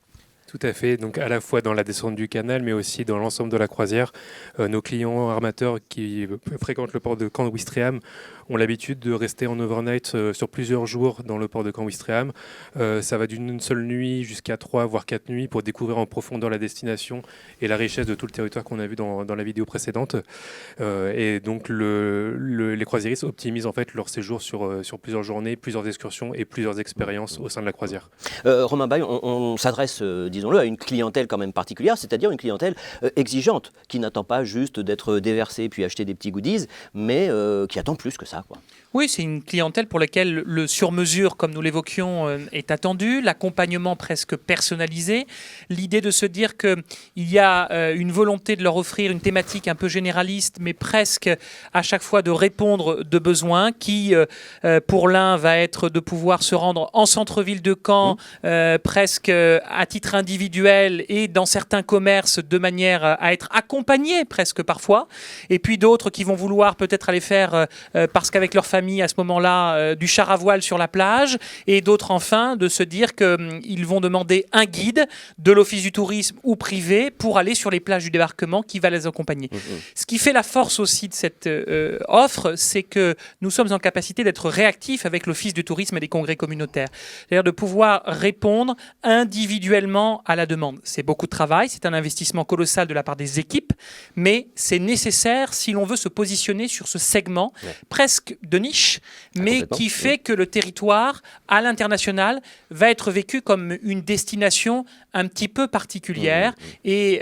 Tout à fait, donc à la fois dans la descente du canal, mais aussi dans l'ensemble de la croisière. Nos clients armateurs qui fréquentent le port de Caen-Ouistreham ont l'habitude de rester en overnight sur plusieurs jours dans le port de Caen-Ouistreham. Ça va d'une seule nuit jusqu'à 3 voire 4 nuits pour découvrir en profondeur la destination et la richesse de tout le territoire qu'on a vu dans la vidéo précédente. Et donc les croisiéristes optimisent en fait leur séjour sur plusieurs journées, plusieurs excursions et plusieurs expériences au sein de la croisière.
Romain Baille, on s'adresse, disons-le, à une clientèle quand même particulière, c'est-à-dire une clientèle exigeante, qui n'attend pas juste d'être déversée puis acheter des petits goodies, mais qui attend plus que ça, quoi.
Oui, c'est une clientèle pour laquelle le sur-mesure, comme nous l'évoquions, est attendu, l'accompagnement presque personnalisé, l'idée de se dire qu'il y a une volonté de leur offrir une thématique un peu généraliste, mais presque à chaque fois de répondre de besoins, qui pour l'un va être de pouvoir se rendre en centre-ville de Caen, presque à titre individuel et dans certains commerces de manière à être accompagnés presque parfois, et puis d'autres qui vont vouloir peut-être aller faire parce qu'avec leur famille à ce moment-là du char à voile sur la plage, et d'autres enfin de se dire qu'ils vont demander un guide de l'Office du tourisme ou privé pour aller sur les plages du débarquement qui va les accompagner. Ce qui fait la force aussi de cette offre, c'est que nous sommes en capacité d'être réactifs avec l'Office du tourisme et des congrès communautaires. C'est-à-dire de pouvoir répondre individuellement à la demande. C'est beaucoup de travail, c'est un investissement colossal de la part des équipes, mais c'est nécessaire si l'on veut se positionner sur ce segment presque de niche, mais qui fait que le territoire, à l'international, va être vécu comme une destination un petit peu particulière et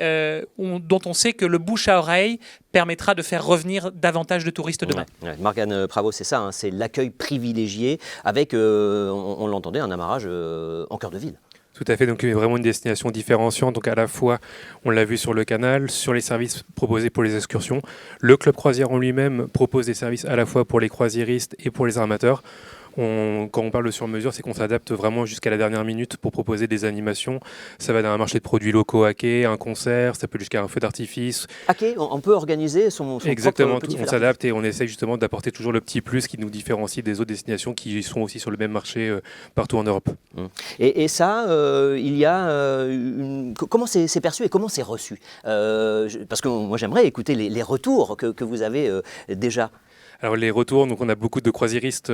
dont on sait que le bouche à oreille permettra de faire revenir davantage de touristes demain.
Morgane Pravos, c'est ça, hein, c'est l'accueil privilégié avec, on l'entendait, un amarrage en cœur de ville.
Tout à fait, donc vraiment une destination différenciante. Donc à la fois, on l'a vu sur le canal, sur les services proposés pour les excursions. Le club croisière en lui-même propose des services à la fois pour les croisiéristes et pour les armateurs. Quand on parle de sur-mesure, c'est qu'on s'adapte vraiment jusqu'à la dernière minute pour proposer des animations. Ça va d'un marché de produits locaux à quai, un concert, ça peut jusqu'à un feu d'artifice.
À quai, on peut organiser son
Exactement,
propre petit feu
on s'adapte et on essaie justement d'apporter toujours le petit plus qui nous différencie des autres destinations qui sont aussi sur le même marché partout en Europe.
Et ça, il y a comment c'est perçu et comment c'est reçu, parce que moi j'aimerais écouter les retours que vous avez déjà.
Alors les retours, donc on a beaucoup de croisiéristes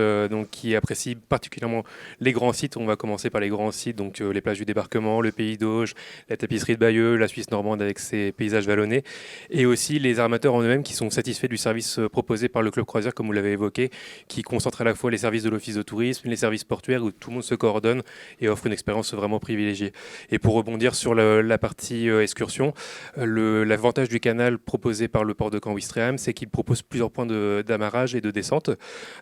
qui apprécient particulièrement les grands sites. On va commencer par les grands sites, donc les plages du débarquement, le Pays d'Auge, la tapisserie de Bayeux, la Suisse normande avec ses paysages vallonnés, et aussi les armateurs en eux-mêmes qui sont satisfaits du service proposé par le club croisière, comme vous l'avez évoqué, qui concentre à la fois les services de l'office de tourisme, les services portuaires où tout le monde se coordonne et offre une expérience vraiment privilégiée. Et pour rebondir sur la partie excursion, l'avantage du canal proposé par le port de Caen-Ouistreham, c'est qu'il propose plusieurs points d'amarrage et de descente.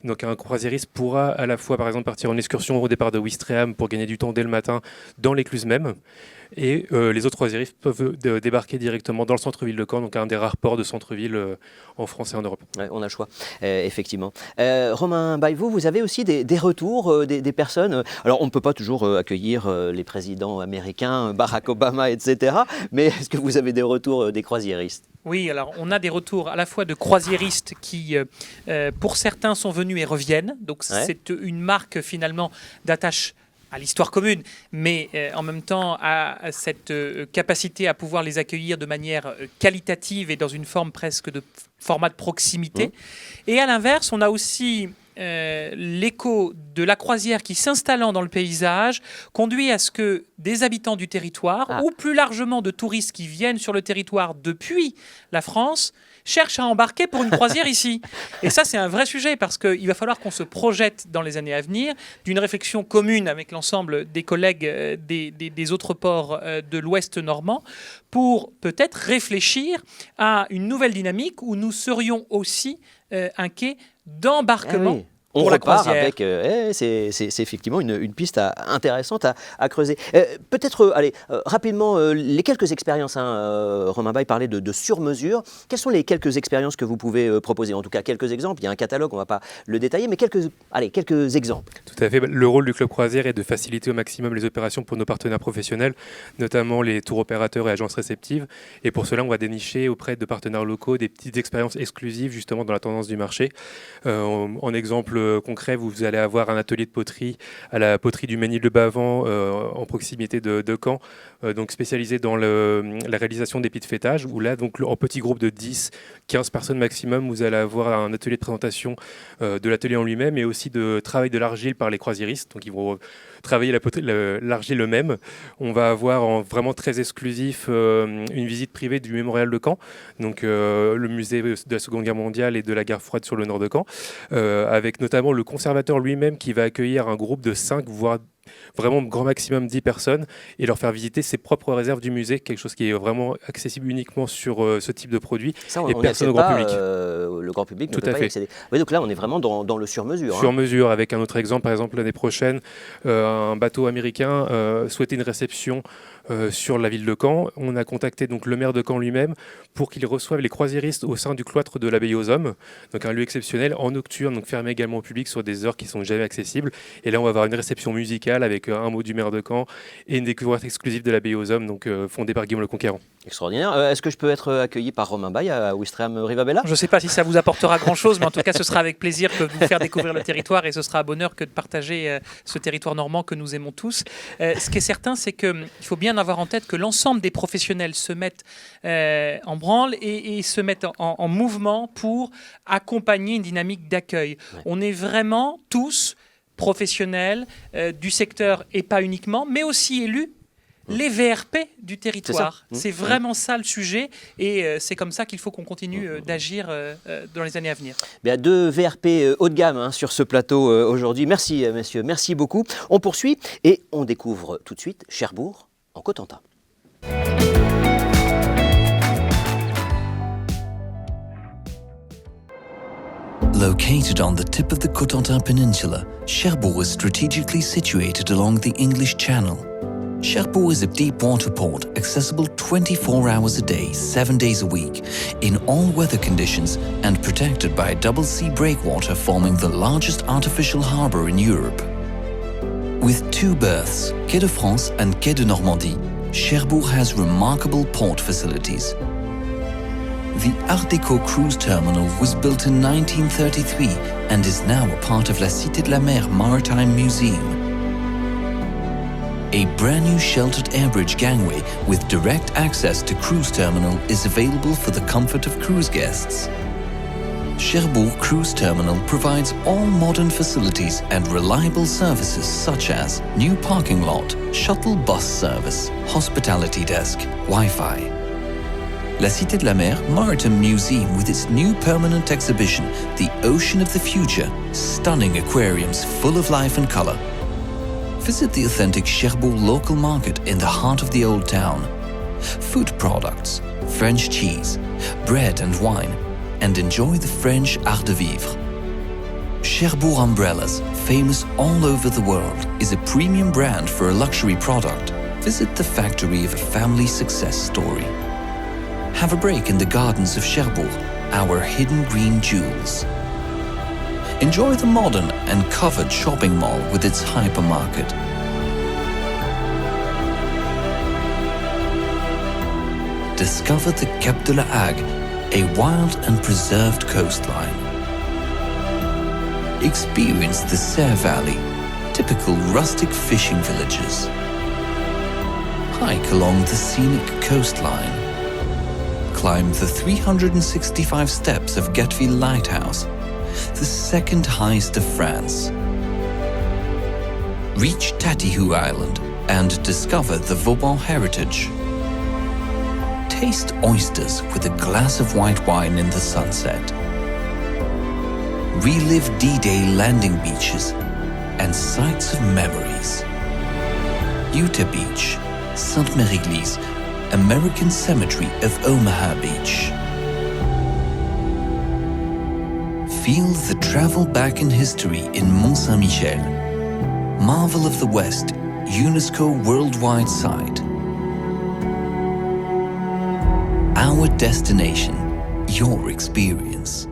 Donc un croisiériste pourra à la fois par exemple partir en excursion au départ de Ouistreham pour gagner du temps dès le matin dans l'écluse même, et les autres croisiéristes peuvent débarquer directement dans le centre-ville de Caen, donc un des rares ports de centre-ville en France et en Europe.
Ouais, on a le choix, effectivement. Romain Baille, vous avez aussi des retours des personnes. Alors on ne peut pas toujours accueillir les présidents américains, Barack Obama, etc. Mais est-ce que vous avez des retours des croisiéristes ?
Oui, alors on a des retours à la fois de croisiéristes qui, pour certains, sont venus et reviennent. Donc c'est une marque finalement d'attache à l'histoire commune, mais en même temps à cette capacité à pouvoir les accueillir de manière qualitative et dans une forme presque de format de proximité. Et à l'inverse, on a aussi l'écho de la croisière qui, s'installant dans le paysage, conduit à ce que des habitants du territoire, ou plus largement de touristes qui viennent sur le territoire depuis la France, cherchent à embarquer pour une croisière ici. Et ça, c'est un vrai sujet parce qu'il va falloir qu'on se projette dans les années à venir d'une réflexion commune avec l'ensemble des collègues des autres ports de l'Ouest normand pour peut-être réfléchir à une nouvelle dynamique où nous serions aussi un quai d'embarquement.
Oui. On
pour la
repart
croisière.
avec, c'est effectivement une piste intéressante à creuser. Peut-être, rapidement, les quelques expériences, Romain Baille parlait de sur-mesure. Quelles sont les quelques expériences que vous pouvez proposer? En tout cas, quelques exemples. Il y a un catalogue, on ne va pas le détailler, mais quelques exemples.
Tout à fait. Le rôle du club croisière est de faciliter au maximum les opérations pour nos partenaires professionnels, notamment les tours opérateurs et agences réceptives. Et pour cela, on va dénicher auprès de partenaires locaux des petites expériences exclusives justement dans la tendance du marché. En exemple concret, vous allez avoir un atelier de poterie à la poterie du Mesnil-de-Bavent en proximité de Caen, donc spécialisé dans la réalisation d'épis de fêtage, où là, donc, en petit groupe de 10-15 personnes maximum, vous allez avoir un atelier de présentation de l'atelier en lui-même et aussi de travail de l'argile par les croisiéristes. Donc ils vont travailler l'argile eux-mêmes. On va avoir vraiment très exclusif une visite privée du mémorial de Caen, donc le musée de la Seconde Guerre mondiale et de la guerre froide sur le nord de Caen, avec notamment le conservateur lui-même qui va accueillir un groupe de 5 voire vraiment grand maximum 10 personnes et leur faire visiter ses propres réserves du musée, quelque chose qui est vraiment accessible uniquement sur ce type de produit.
Ça,
et personne au grand public.
Le grand public ne
Tout
peut
à
pas y
fait.
accéder. Oui, donc là, on est vraiment dans le sur-mesure.
Sur mesure, avec un autre exemple, par exemple l'année prochaine, un bateau américain souhaitait une réception sur la ville de Caen. On a contacté donc le maire de Caen lui-même pour qu'il reçoive les croisiéristes au sein du cloître de l'abbaye aux Hommes, donc un lieu exceptionnel en nocturne, donc fermé également au public sur des heures qui sont jamais accessibles. Et là, on va avoir une réception musicale avec un mot du maire de Caen et une découverte exclusive de l'abbaye aux Hommes, donc fondée par Guillaume le Conquérant.
Extraordinaire. Est-ce que je peux être accueilli par Romain Baille à Ouistreham Rivabella?
Je ne sais pas si ça vous apportera grand-chose, mais en tout cas, ce sera avec plaisir que de vous faire découvrir le territoire et ce sera à bonheur que de partager ce territoire normand que nous aimons tous. Ce qui est certain, c'est qu'il faut bien avoir en tête que l'ensemble des professionnels se mettent en branle et se mettent en mouvement pour accompagner une dynamique d'accueil.
Ouais.
On est vraiment tous professionnels du secteur et pas uniquement, mais aussi élus. Les VRP du territoire, c'est vraiment ça le sujet et c'est comme ça qu'il faut qu'on continue d'agir dans les années à venir.
Bien, 2 VRP haut de gamme sur ce plateau aujourd'hui. Merci messieurs, merci beaucoup. On poursuit et on découvre tout de suite Cherbourg en Cotentin.
Located on the tip of the Cotentin Peninsula, Cherbourg is strategically situated along the English Channel. Cherbourg is a deep water port accessible 24 hours a day, 7 days a week, in all weather conditions and protected by double sea breakwater forming the largest artificial harbour in Europe. With 2 berths, Quai de France and Quai de Normandie, Cherbourg has remarkable port facilities. The Art Déco cruise terminal was built in 1933 and is now a part of La Cité de la Mer Maritime Museum. A brand new sheltered airbridge gangway with direct access to cruise terminal is available for the comfort of cruise guests. Cherbourg Cruise Terminal provides all modern facilities and reliable services such as new parking lot, shuttle bus service, hospitality desk, Wi-Fi. La Cité de la Mer Maritime Museum with its new permanent exhibition, The Ocean of the Future, stunning aquariums full of life and color. Visit the authentic Cherbourg local market in the heart of the old town. Food products, French cheese, bread and wine, and enjoy the French art de vivre. Cherbourg Umbrellas, famous all over the world, is a premium brand for a luxury product. Visit the factory of a family success story. Have a break in the gardens of Cherbourg, our hidden green jewels. Enjoy the modern and covered shopping mall with its hypermarket. Discover the Cap de la Hague, a wild and preserved coastline. Experience the Serre Valley, typical rustic fishing villages. Hike along the scenic coastline. Climb the 365 steps of Guettville Lighthouse, the second highest of France. Reach Tatihou Island and discover the Vauban heritage. Taste oysters with a glass of white wine in the sunset. Relive D-Day landing beaches and sites of memories. Utah Beach, Sainte-Mère-Église, American Cemetery of Omaha Beach. Feel the travel back in history in Mont-Saint-Michel. Marvel of the West, UNESCO Worldwide Site. Our destination, your experience.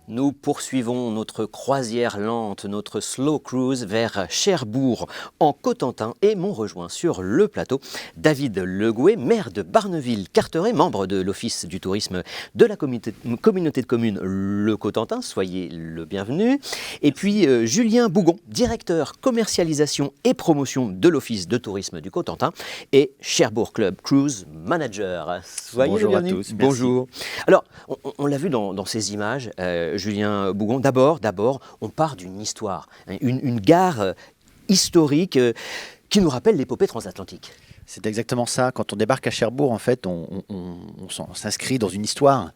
Nous poursuivons notre croisière lente, notre slow cruise vers Cherbourg en Cotentin et m'ont rejoint sur le plateau David Legoué, maire de Barneville-Carteret, membre de l'Office du tourisme de la communauté de communes Le Cotentin, soyez le bienvenu. Et puis Julien Bougon, directeur commercialisation et promotion de l'Office de tourisme du Cotentin et Cherbourg Club Cruise Manager. Soyez
Bonjour
le
à
bienvenu.
tous. Merci.
Bonjour. Alors, on l'a vu dans ces images, Julien Bougon, d'abord, on part d'une histoire, une gare historique qui nous rappelle l'épopée transatlantique.
C'est exactement ça. Quand on débarque à Cherbourg, en fait, on s'inscrit dans une histoire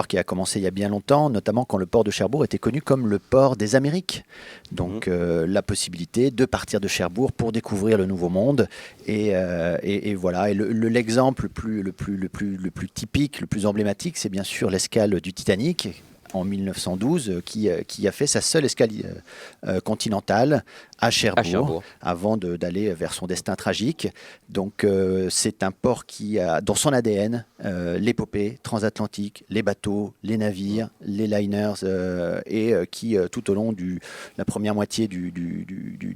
qui a commencé il y a bien longtemps, notamment quand le port de Cherbourg était connu comme le port des Amériques. Donc la possibilité de partir de Cherbourg pour découvrir le Nouveau Monde. Et voilà. Et l'exemple le plus typique, le plus emblématique, c'est bien sûr l'escale du Titanic en 1912, qui a fait sa seule escale continentale à Cherbourg, avant d'aller vers son destin tragique. Donc c'est un port qui a dans son ADN l'épopée transatlantique, les bateaux, les navires, les liners, et qui tout au long de la première moitié du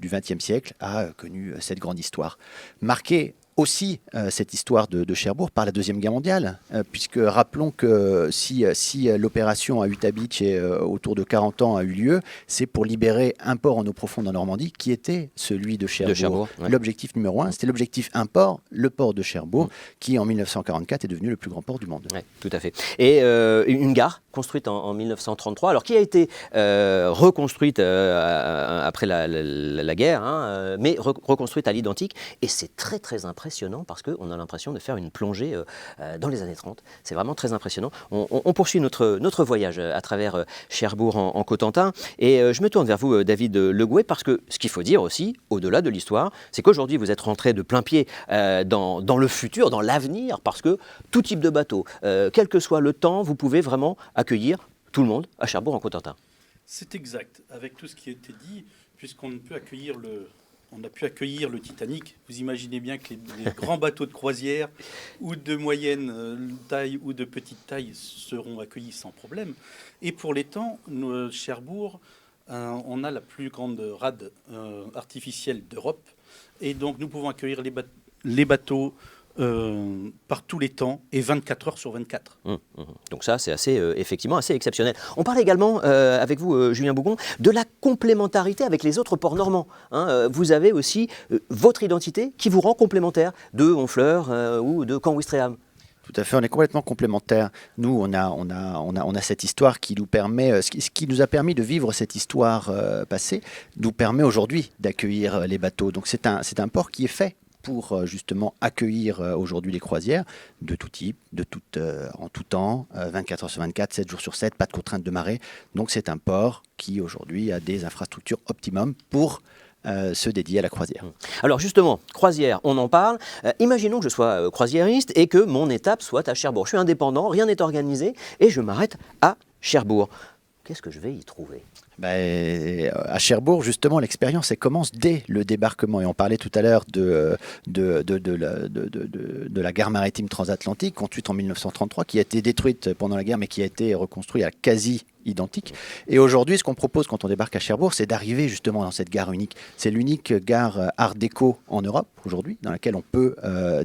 XXe siècle a connu cette grande histoire. Marquée aussi cette histoire de Cherbourg par la Deuxième Guerre mondiale, puisque rappelons que si l'opération à Utah Beach autour de 40 ans a eu lieu, c'est pour libérer un port en eau profonde en Normandie qui était celui de Cherbourg.
Ouais.
L'objectif numéro 1, c'était l'objectif un port, le port de Cherbourg, qui en 1944 est devenu le plus grand port du monde.
Ouais, tout à fait. Et une gare construite en 1933, alors qui a été reconstruite après la guerre, mais reconstruite à l'identique, et c'est très très impressionnant parce qu'on a l'impression de faire une plongée dans les années 30. C'est vraiment très impressionnant. On poursuit notre voyage à travers Cherbourg en Cotentin, et je me tourne vers vous, David Legoué, parce que ce qu'il faut dire aussi, au-delà de l'histoire, c'est qu'aujourd'hui vous êtes rentré de plein pied dans le futur, dans l'avenir, parce que tout type de bateau, quel que soit le temps, vous pouvez vraiment accueillir tout le monde à Cherbourg en Cotentin.
C'est exact. Avec tout ce qui a été dit, puisqu'on peut accueillir on a pu accueillir le Titanic. Vous imaginez bien que les grands bateaux de croisière, ou de moyenne taille ou de petite taille, seront accueillis sans problème. Et pour les temps, Cherbourg, on a la plus grande rade artificielle d'Europe. Et donc, nous pouvons accueillir les bateaux par tous les temps et 24 heures sur 24.
Donc ça, c'est effectivement assez exceptionnel. On parle également, avec vous, Julien Bougon, de la complémentarité avec les autres ports normands. Vous avez aussi votre identité qui vous rend complémentaire de Honfleur ou de Caen-Ouistreham.
Tout à fait, on est complètement complémentaires. Nous, on a cette histoire qui nous permet, ce qui nous a permis de vivre cette histoire passée, nous permet aujourd'hui d'accueillir les bateaux. Donc c'est un port qui est fait pour justement accueillir aujourd'hui les croisières de tout type, en tout temps, 24 heures sur 24, 7 jours sur 7, pas de contrainte de marée. Donc c'est un port qui aujourd'hui a des infrastructures optimum pour se dédier à la croisière.
Alors justement, croisière, on en parle. Imaginons que je sois croisiériste et que mon étape soit à Cherbourg. Je suis indépendant, rien n'est organisé et je m'arrête à Cherbourg. Qu'est-ce que je vais y trouver ?
À Cherbourg, justement, l'expérience elle commence dès le débarquement. Et on parlait tout à l'heure de la gare maritime transatlantique, construite en 1933, qui a été détruite pendant la guerre, mais qui a été reconstruite à quasi identique. Et aujourd'hui, ce qu'on propose quand on débarque à Cherbourg, c'est d'arriver justement dans cette gare unique. C'est l'unique gare art déco en Europe aujourd'hui, dans laquelle on peut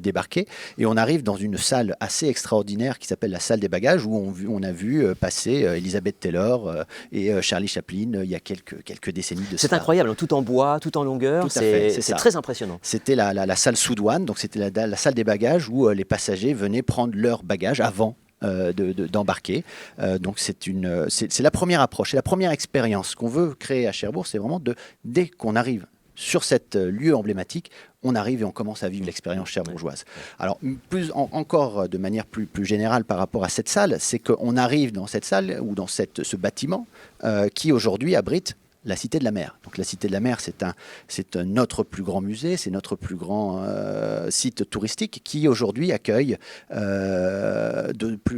débarquer. Et on arrive dans une salle assez extraordinaire qui s'appelle la salle des bagages, où on a vu passer Elizabeth Taylor et Charlie Chaplin il y a quelques décennies de
C'est
cela.
incroyable, tout en bois, tout en longueur, c'est très impressionnant.
C'était la salle sous douane, donc c'était la salle des bagages où les passagers venaient prendre leurs bagages avant d'embarquer. Donc c'est la première approche, c'est la première expérience qu'on veut créer à Cherbourg, c'est vraiment dès qu'on arrive sur cet lieu emblématique, on arrive et on commence à vivre l'expérience cherbourgeoise. Alors, encore de manière plus générale par rapport à cette salle, c'est qu'on arrive dans cette salle ou dans ce bâtiment qui aujourd'hui abrite la Cité de la Mer. Donc la Cité de la Mer, c'est notre plus grand musée, c'est notre plus grand site touristique qui aujourd'hui accueille,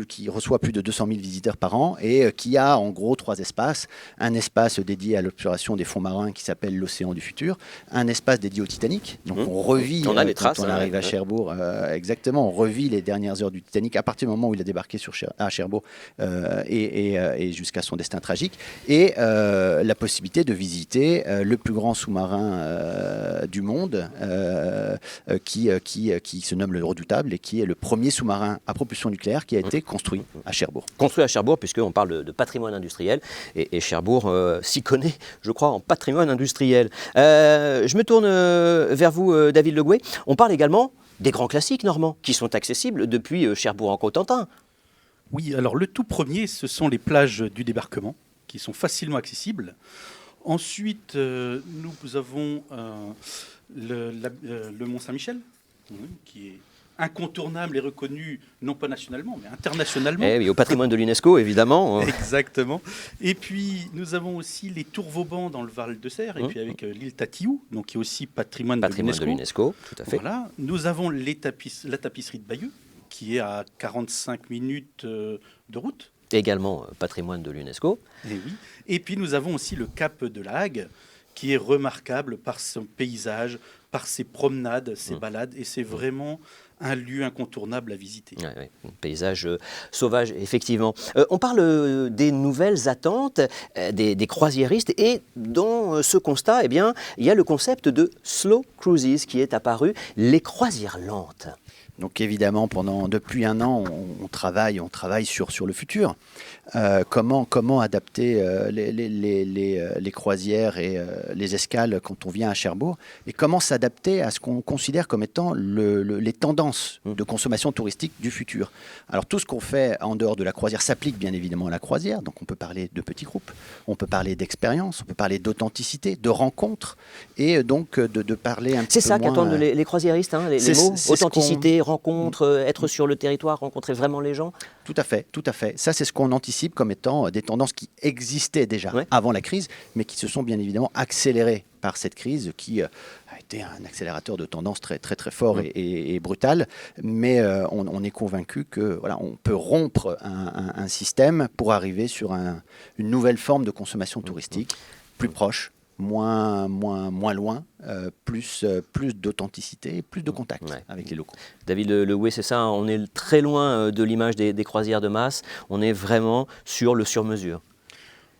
qui reçoit plus de 200 000 visiteurs par an et qui a en gros 3 espaces. Un espace dédié à l'observation des fonds marins qui s'appelle l'Océan du Futur, un espace dédié au Titanic. Donc on revit,
on a les traces,
quand on arrive à Cherbourg, exactement, on revit les dernières heures du Titanic à partir du moment où il a débarqué à Cherbourg et jusqu'à son destin tragique. Et la possibilité de visiter le plus grand sous-marin du monde qui se nomme le Redoutable et qui est le premier sous-marin à propulsion nucléaire qui a été construit à Cherbourg.
Construit à Cherbourg, puisqu'on parle de patrimoine industriel, et Cherbourg s'y connaît, je crois, en patrimoine industriel. Je me tourne vers vous, David Le Gouet. On parle également des grands classiques normands, qui sont accessibles depuis Cherbourg en Cotentin.
Oui, alors le tout premier, ce sont les plages du débarquement, qui sont facilement accessibles. Ensuite, nous avons le Mont Saint-Michel, qui est incontournable et reconnu, non pas nationalement, mais internationalement.
Eh oui, au patrimoine de l'UNESCO, évidemment.
Exactement. Et puis, nous avons aussi les Tours Vauban dans le Val de Serre, et puis avec l'île Tatiou, donc qui est aussi patrimoine de
l'UNESCO. Tout à fait.
Voilà. Nous avons la tapisserie de Bayeux, qui est à 45 minutes de route.
Également patrimoine de l'UNESCO.
Et oui. Et puis nous avons aussi le Cap de la Hague, qui est remarquable par son paysage, par ses promenades, ses balades, et c'est vraiment un lieu incontournable à visiter.
Ouais, un paysage sauvage, effectivement. On parle des nouvelles attentes des croisiéristes, et dans ce constat, eh bien, il y a le concept de slow cruises qui est apparu, les croisières lentes.
Donc évidemment, depuis un an, on travaille sur le futur. Comment adapter les croisières et les escales quand on vient à Cherbourg, et comment s'adapter à ce qu'on considère comme étant les tendances de consommation touristique du futur. Alors tout ce qu'on fait en dehors de la croisière s'applique bien évidemment à la croisière, donc on peut parler de petits groupes, on peut parler d'expérience, on peut parler d'authenticité, de rencontres, et donc de parler un petit peu moins...
C'est ça qu'attendent les croisiéristes, hein, les mots, authenticité, rencontre, être sur le territoire, rencontrer vraiment les gens.
Tout à fait, tout à fait. Ça, c'est ce qu'on anticipe comme étant des tendances qui existaient déjà avant la crise, mais qui se sont bien évidemment accélérées par cette crise qui a été un accélérateur de tendance très, très, très fort et brutal. Mais on est convaincu que voilà, on peut rompre un système pour arriver sur une nouvelle forme de consommation touristique, plus proche, moins loin, plus d'authenticité, plus de contact avec les locaux.
David Le Gouet, c'est ça, on est très loin de l'image des croisières de masse, on est vraiment sur le sur-mesure.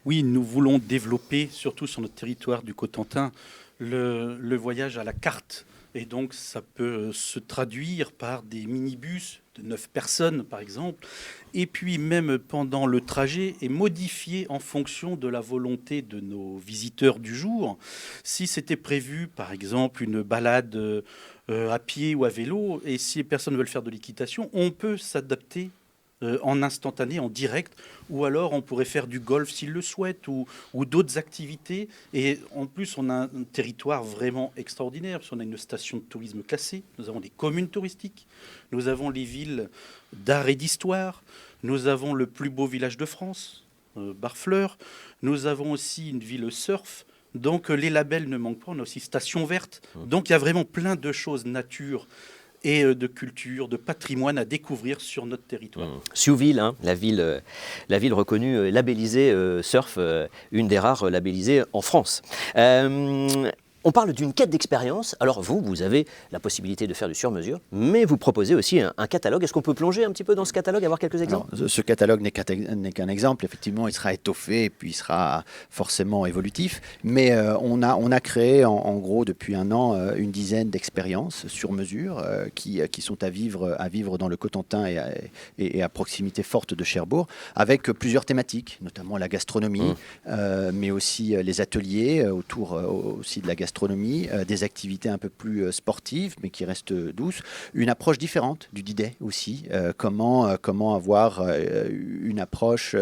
Oui, nous voulons développer, surtout sur notre territoire du Cotentin, le voyage à la carte. Et donc, ça peut se traduire par des minibus de 9 personnes, par exemple. Et puis, même pendant le trajet, est modifié en fonction de la volonté de nos visiteurs du jour. Si c'était prévu, par exemple, une balade à pied ou à vélo, et si les personnes veulent faire de l'équitation, on peut s'adapter en instantané, en direct, ou alors on pourrait faire du golf s'ils le souhaitent, ou d'autres activités. Et en plus, on a un territoire vraiment extraordinaire, parce qu'on a une station de tourisme classée, nous avons des communes touristiques, nous avons les villes d'art et d'histoire, nous avons le plus beau village de France, Barfleur, nous avons aussi une ville surf. Donc les labels ne manquent pas, on a aussi Station Verte. Donc il y a vraiment plein de choses nature et de culture, de patrimoine à découvrir sur notre territoire.
Siouville, hein, la ville reconnue, labellisée surf, une des rares labellisées en France. On parle d'une quête d'expérience. Alors vous avez la possibilité de faire du sur-mesure, mais vous proposez aussi un catalogue. Est-ce qu'on peut plonger un petit peu dans ce catalogue, avoir quelques exemples?
Alors, ce catalogue n'est qu'un exemple. Effectivement, il sera étoffé et puis il sera forcément évolutif. Mais on a créé en gros depuis un an une dizaine d'expériences sur mesure qui sont à vivre dans le Cotentin et à proximité forte de Cherbourg, avec plusieurs thématiques, notamment la gastronomie, mais aussi les ateliers autour aussi de la gastronomie, gastronomie, des activités un peu plus sportives, mais qui restent douces, une approche différente du D-Day aussi, comment avoir une approche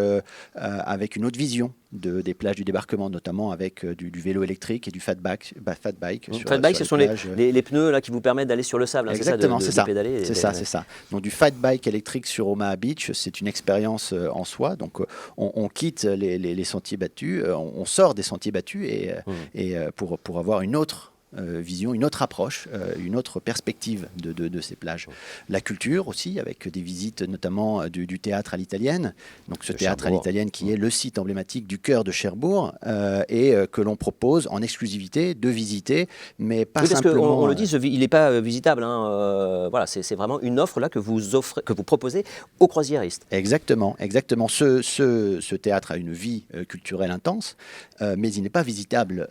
avec une autre vision des plages du débarquement, notamment avec du vélo électrique et du fat bike.
Fat bike, ce sont les pneus là, qui vous permettent d'aller sur le sable.
Exactement, c'est ça.
Pédaler,
c'est ça. Donc du fat bike électrique sur Omaha Beach, c'est une expérience en soi. Donc on quitte les sentiers battus, on sort des sentiers battus et pour avoir une autre vision, une autre approche, une autre perspective de ces plages. La culture aussi, avec des visites notamment du théâtre à l'italienne. Donc ce théâtre à l'italienne qui est le site emblématique du cœur de Cherbourg et que l'on propose en exclusivité de visiter, mais pas simplement...
On le dit, il n'est pas visitable. Voilà, c'est vraiment une offre là que vous proposez aux croisiéristes.
Exactement. Ce théâtre a une vie culturelle intense, mais il n'est pas visitable.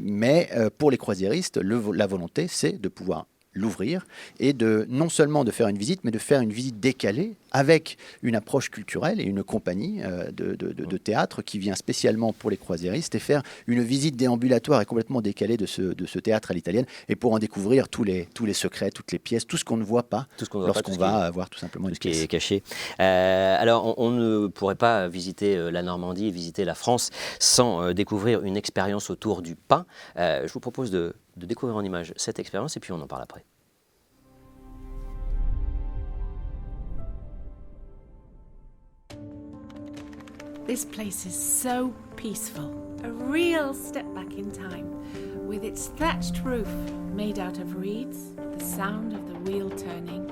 Mais pour les croisiéristes, la volonté, c'est de pouvoir l'ouvrir et non seulement de faire une visite, mais de faire une visite décalée avec une approche culturelle et une compagnie de théâtre qui vient spécialement pour les croisiéristes et faire une visite déambulatoire et complètement décalée de ce théâtre à l'italienne et pour en découvrir tous les secrets, toutes les pièces, tout ce qu'on ne voit pas lorsqu'on va voir tout simplement une pièce.
Qui est caché. Alors, on ne pourrait pas visiter la Normandie, visiter la France sans découvrir une expérience autour du pain. Je vous propose de découvrir en image cette expérience et puis on en parle après.
This place is so peaceful, a real step back in time, with its thatched roof made out of reeds, the sound of the wheel turning,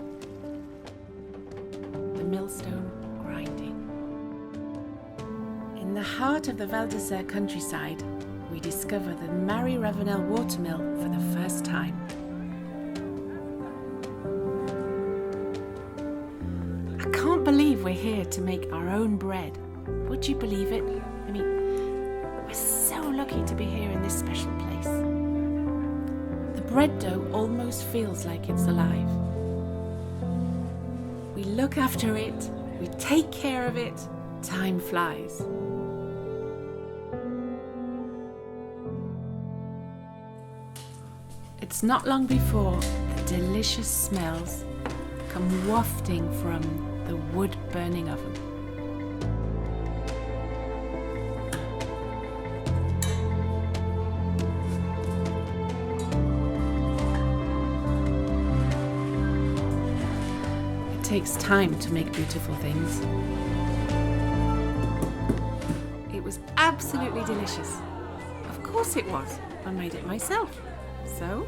the millstone grinding. In the heart of the Val d'Isère countryside, we discover the Marie Ravenel watermill for the first time. I can't believe we're here to make our own bread. Would you believe it? I mean, we're so lucky to be here in this special place. The bread dough almost feels like it's alive. We look after it, we take care of it, time flies. It's not long before the delicious smells come wafting from the wood-burning oven. It takes time to make beautiful things. It was absolutely delicious. Of course it was. I made it myself. So,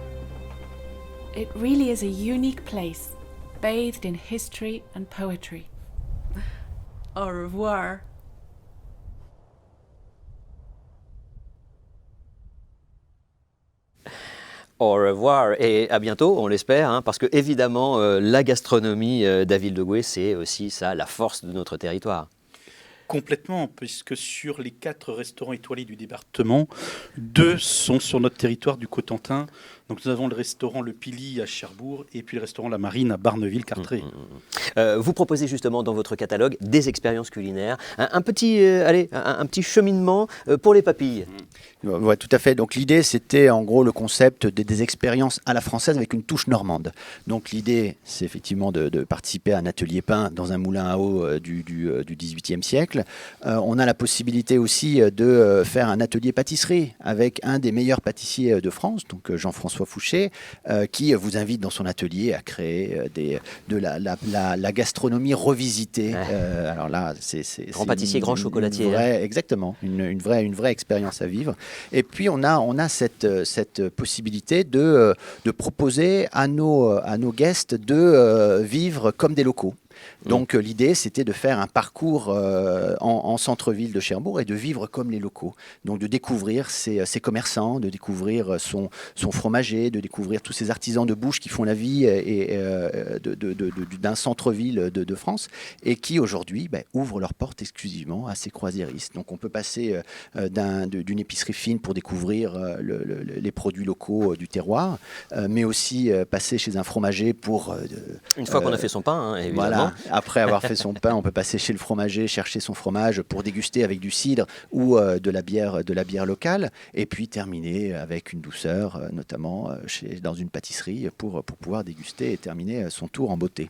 it really is a unique place, bathed in history and poetry. Au revoir.
Au revoir et à bientôt, on l'espère, parce que évidemment, la gastronomie d'Aville-de-Goué, c'est aussi ça, la force de notre territoire.
Complètement, puisque sur les 4 restaurants étoilés du département, 2 sont sur notre territoire du Cotentin. Donc nous avons le restaurant Le Pili à Cherbourg et puis le restaurant La Marine à Barneville-Cartré.
Vous proposez justement dans votre catalogue des expériences culinaires, un petit cheminement pour les papilles.
Ouais, tout à fait. Donc l'idée, c'était en gros le concept des expériences à la française avec une touche normande. Donc l'idée, c'est effectivement de participer à un atelier pain dans un moulin à eau du XVIIIe siècle. On a la possibilité aussi de faire un atelier pâtisserie avec un des meilleurs pâtissiers de France, donc Jean-François Fouché, qui vous invite dans son atelier à créer de la gastronomie revisitée. Alors là, c'est
grand pâtissier, grand chocolatier.
Exactement, une vraie expérience à vivre. Et puis on a cette possibilité de proposer à nos guests de vivre comme des locaux. Donc l'idée, c'était de faire un parcours en centre-ville de Cherbourg et de vivre comme les locaux. Donc de découvrir ses commerçants, de découvrir son fromager, de découvrir tous ces artisans de bouche qui font la vie d'un centre-ville de France et qui aujourd'hui ouvrent leurs portes exclusivement à ces croisiéristes. Donc on peut passer d'une épicerie fine pour découvrir les produits locaux du terroir, mais aussi passer chez un fromager pour...
Une fois qu'on a fait son pain, évidemment.
Voilà,
évidemment.
Après avoir fait son pain, on peut passer chez le fromager, chercher son fromage pour déguster avec du cidre ou de la bière locale, et puis terminer avec une douceur, notamment dans une pâtisserie, pour pouvoir déguster et terminer son tour en beauté.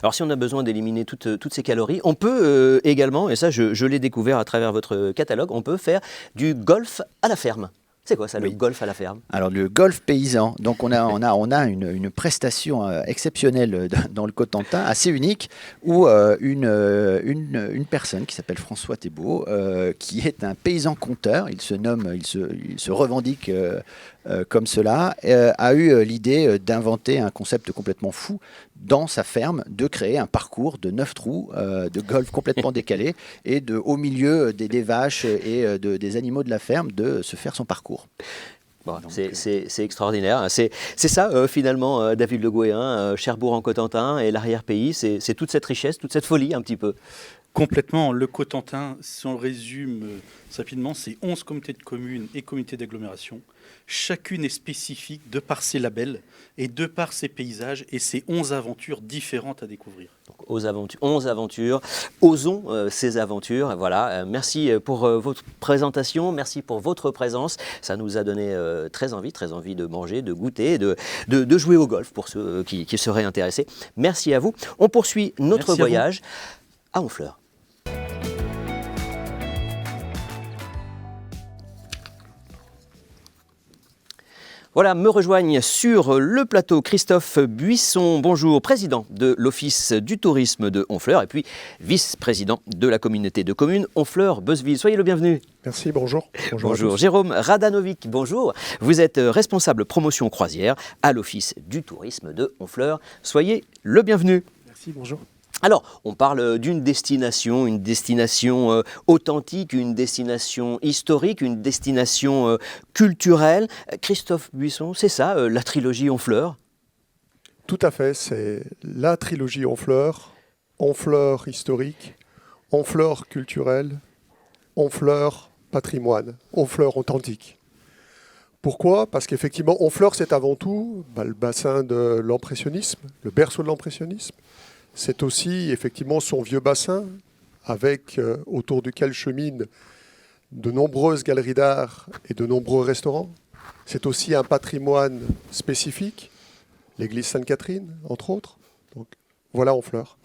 Alors si on a besoin d'éliminer toutes ces calories, on peut également, et ça je l'ai découvert à travers votre catalogue, on peut faire du golf à la ferme. C'est quoi ça, le golf à la ferme?
Alors le golf paysan, donc on a une prestation exceptionnelle dans le Cotentin, assez unique, où une personne qui s'appelle François Thébault, qui est un paysan conteur, il se revendique comme cela, a eu l'idée d'inventer un concept complètement fou dans sa ferme, de créer un parcours de 9 trous de golf complètement décalé et au milieu des vaches et des animaux de la ferme, de se faire son parcours.
Bon, c'est extraordinaire. C'est ça, finalement, David Le Gouéen, Cherbourg en Cotentin et l'arrière-pays, c'est toute cette richesse, toute cette folie un petit peu.
Complètement. Le Cotentin, si on le résume rapidement, c'est 11 communautés de communes et communautés d'agglomération. Chacune est spécifique de par ses labels et de par ses paysages et ses 11 aventures différentes à découvrir.
Donc, 11 aventures, osons ces aventures. Voilà. Merci pour votre présentation, merci pour votre présence. Ça nous a donné très envie de manger, de goûter, de jouer au golf pour ceux qui seraient intéressés. Merci à vous. On poursuit notre voyage à Honfleur. Voilà, me rejoignent sur le plateau Christophe Buisson, bonjour, président de l'Office du tourisme de Honfleur et puis vice-président de la communauté de communes Honfleur-Beuzeville. Soyez le bienvenu.
Merci, bonjour.
Bonjour. Jérôme Radanovic, bonjour. Vous êtes responsable promotion croisière à l'Office du tourisme de Honfleur. Soyez le bienvenu.
Merci, bonjour.
Alors, on parle d'une destination, authentique, une destination historique, une destination culturelle. Christophe Buisson, c'est ça, la trilogie Honfleur?
Tout à fait, c'est la trilogie Honfleur, Honfleur historique, Honfleur culturel, Honfleur patrimoine, Honfleur authentique. Pourquoi? Parce qu'effectivement, Honfleur, c'est avant tout le bassin de l'impressionnisme, le berceau de l'impressionnisme. C'est aussi effectivement son vieux bassin, avec autour duquel cheminent de nombreuses galeries d'art et de nombreux restaurants. C'est aussi un patrimoine spécifique, l'église Sainte-Catherine, entre autres. Donc, voilà Honfleur.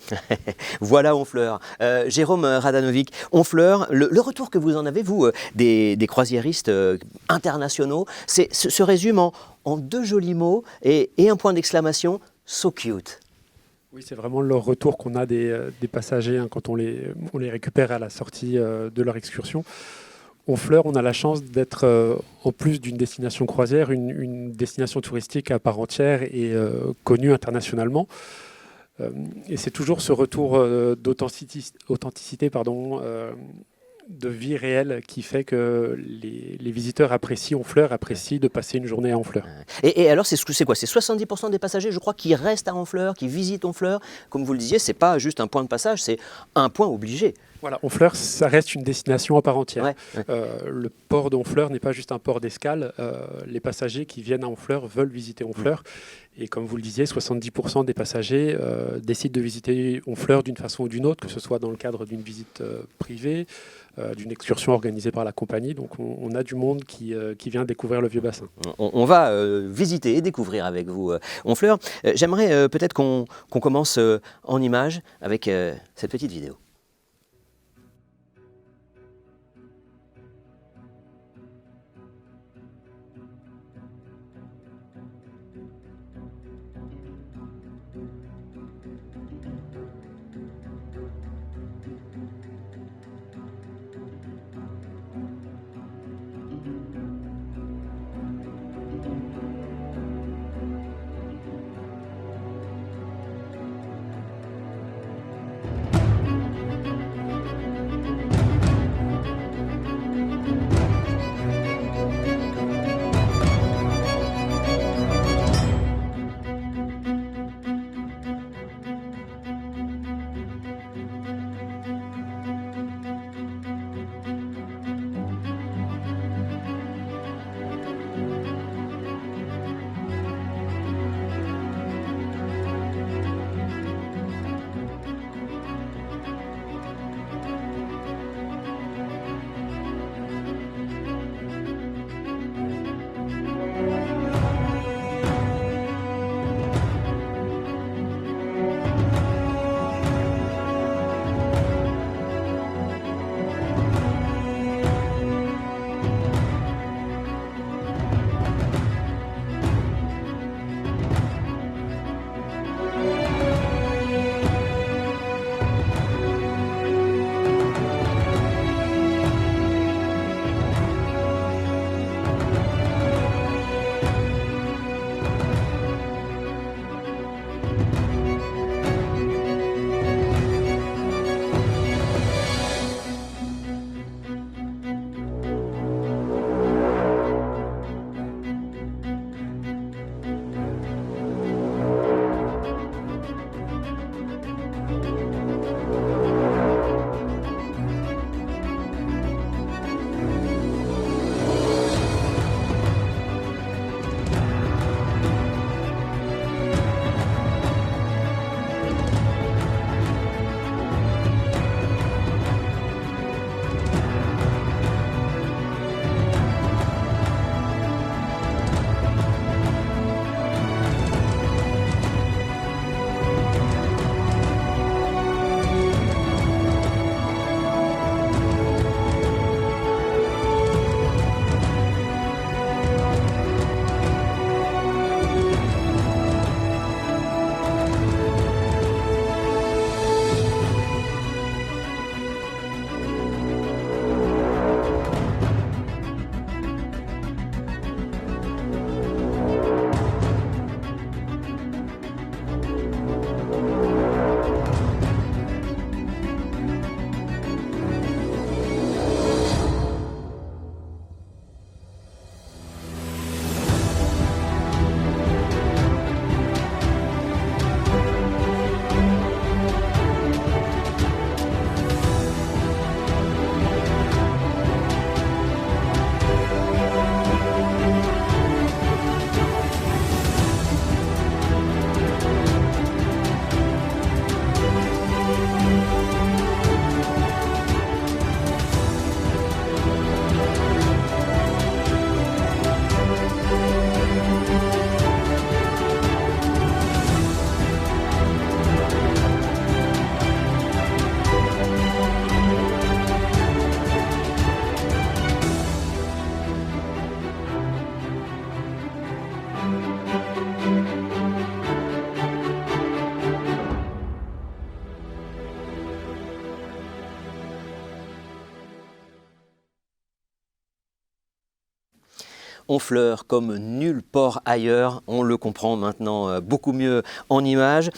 Voilà Honfleur. Jérôme Radanovic, Honfleur, le retour que vous en avez, vous, des croisiéristes internationaux, se résume en deux jolis mots et un point d'exclamation, so cute.
Oui, c'est vraiment le retour qu'on a des passagers quand on les récupère à la sortie de leur excursion. Honfleur, on a la chance d'être, en plus d'une destination croisière, une destination touristique à part entière et connue internationalement. Et c'est toujours ce retour d'authenticité, de vie réelle qui fait que les visiteurs apprécient Honfleur, apprécient de passer une journée à Honfleur.
Et alors, c'est quoi? C'est 70% des passagers, je crois, qui restent à Honfleur, qui visitent Honfleur. Comme vous le disiez, c'est pas juste un point de passage, c'est un point obligé.
Voilà, Honfleur, ça reste une destination à part entière.
Ouais.
Le port de Honfleur n'est pas juste un port d'escale. Les passagers qui viennent à Honfleur veulent visiter Honfleur. Et comme vous le disiez, 70% des passagers décident de visiter Honfleur d'une façon ou d'une autre, que ce soit dans le cadre d'une visite privée, d'une excursion organisée par la compagnie. Donc on a du monde qui vient découvrir le vieux bassin.
On va visiter et découvrir avec vous Honfleur. J'aimerais peut-être qu'on commence en images avec cette petite vidéo. Honfleur comme nulle part ailleurs. On le comprend maintenant beaucoup mieux en images.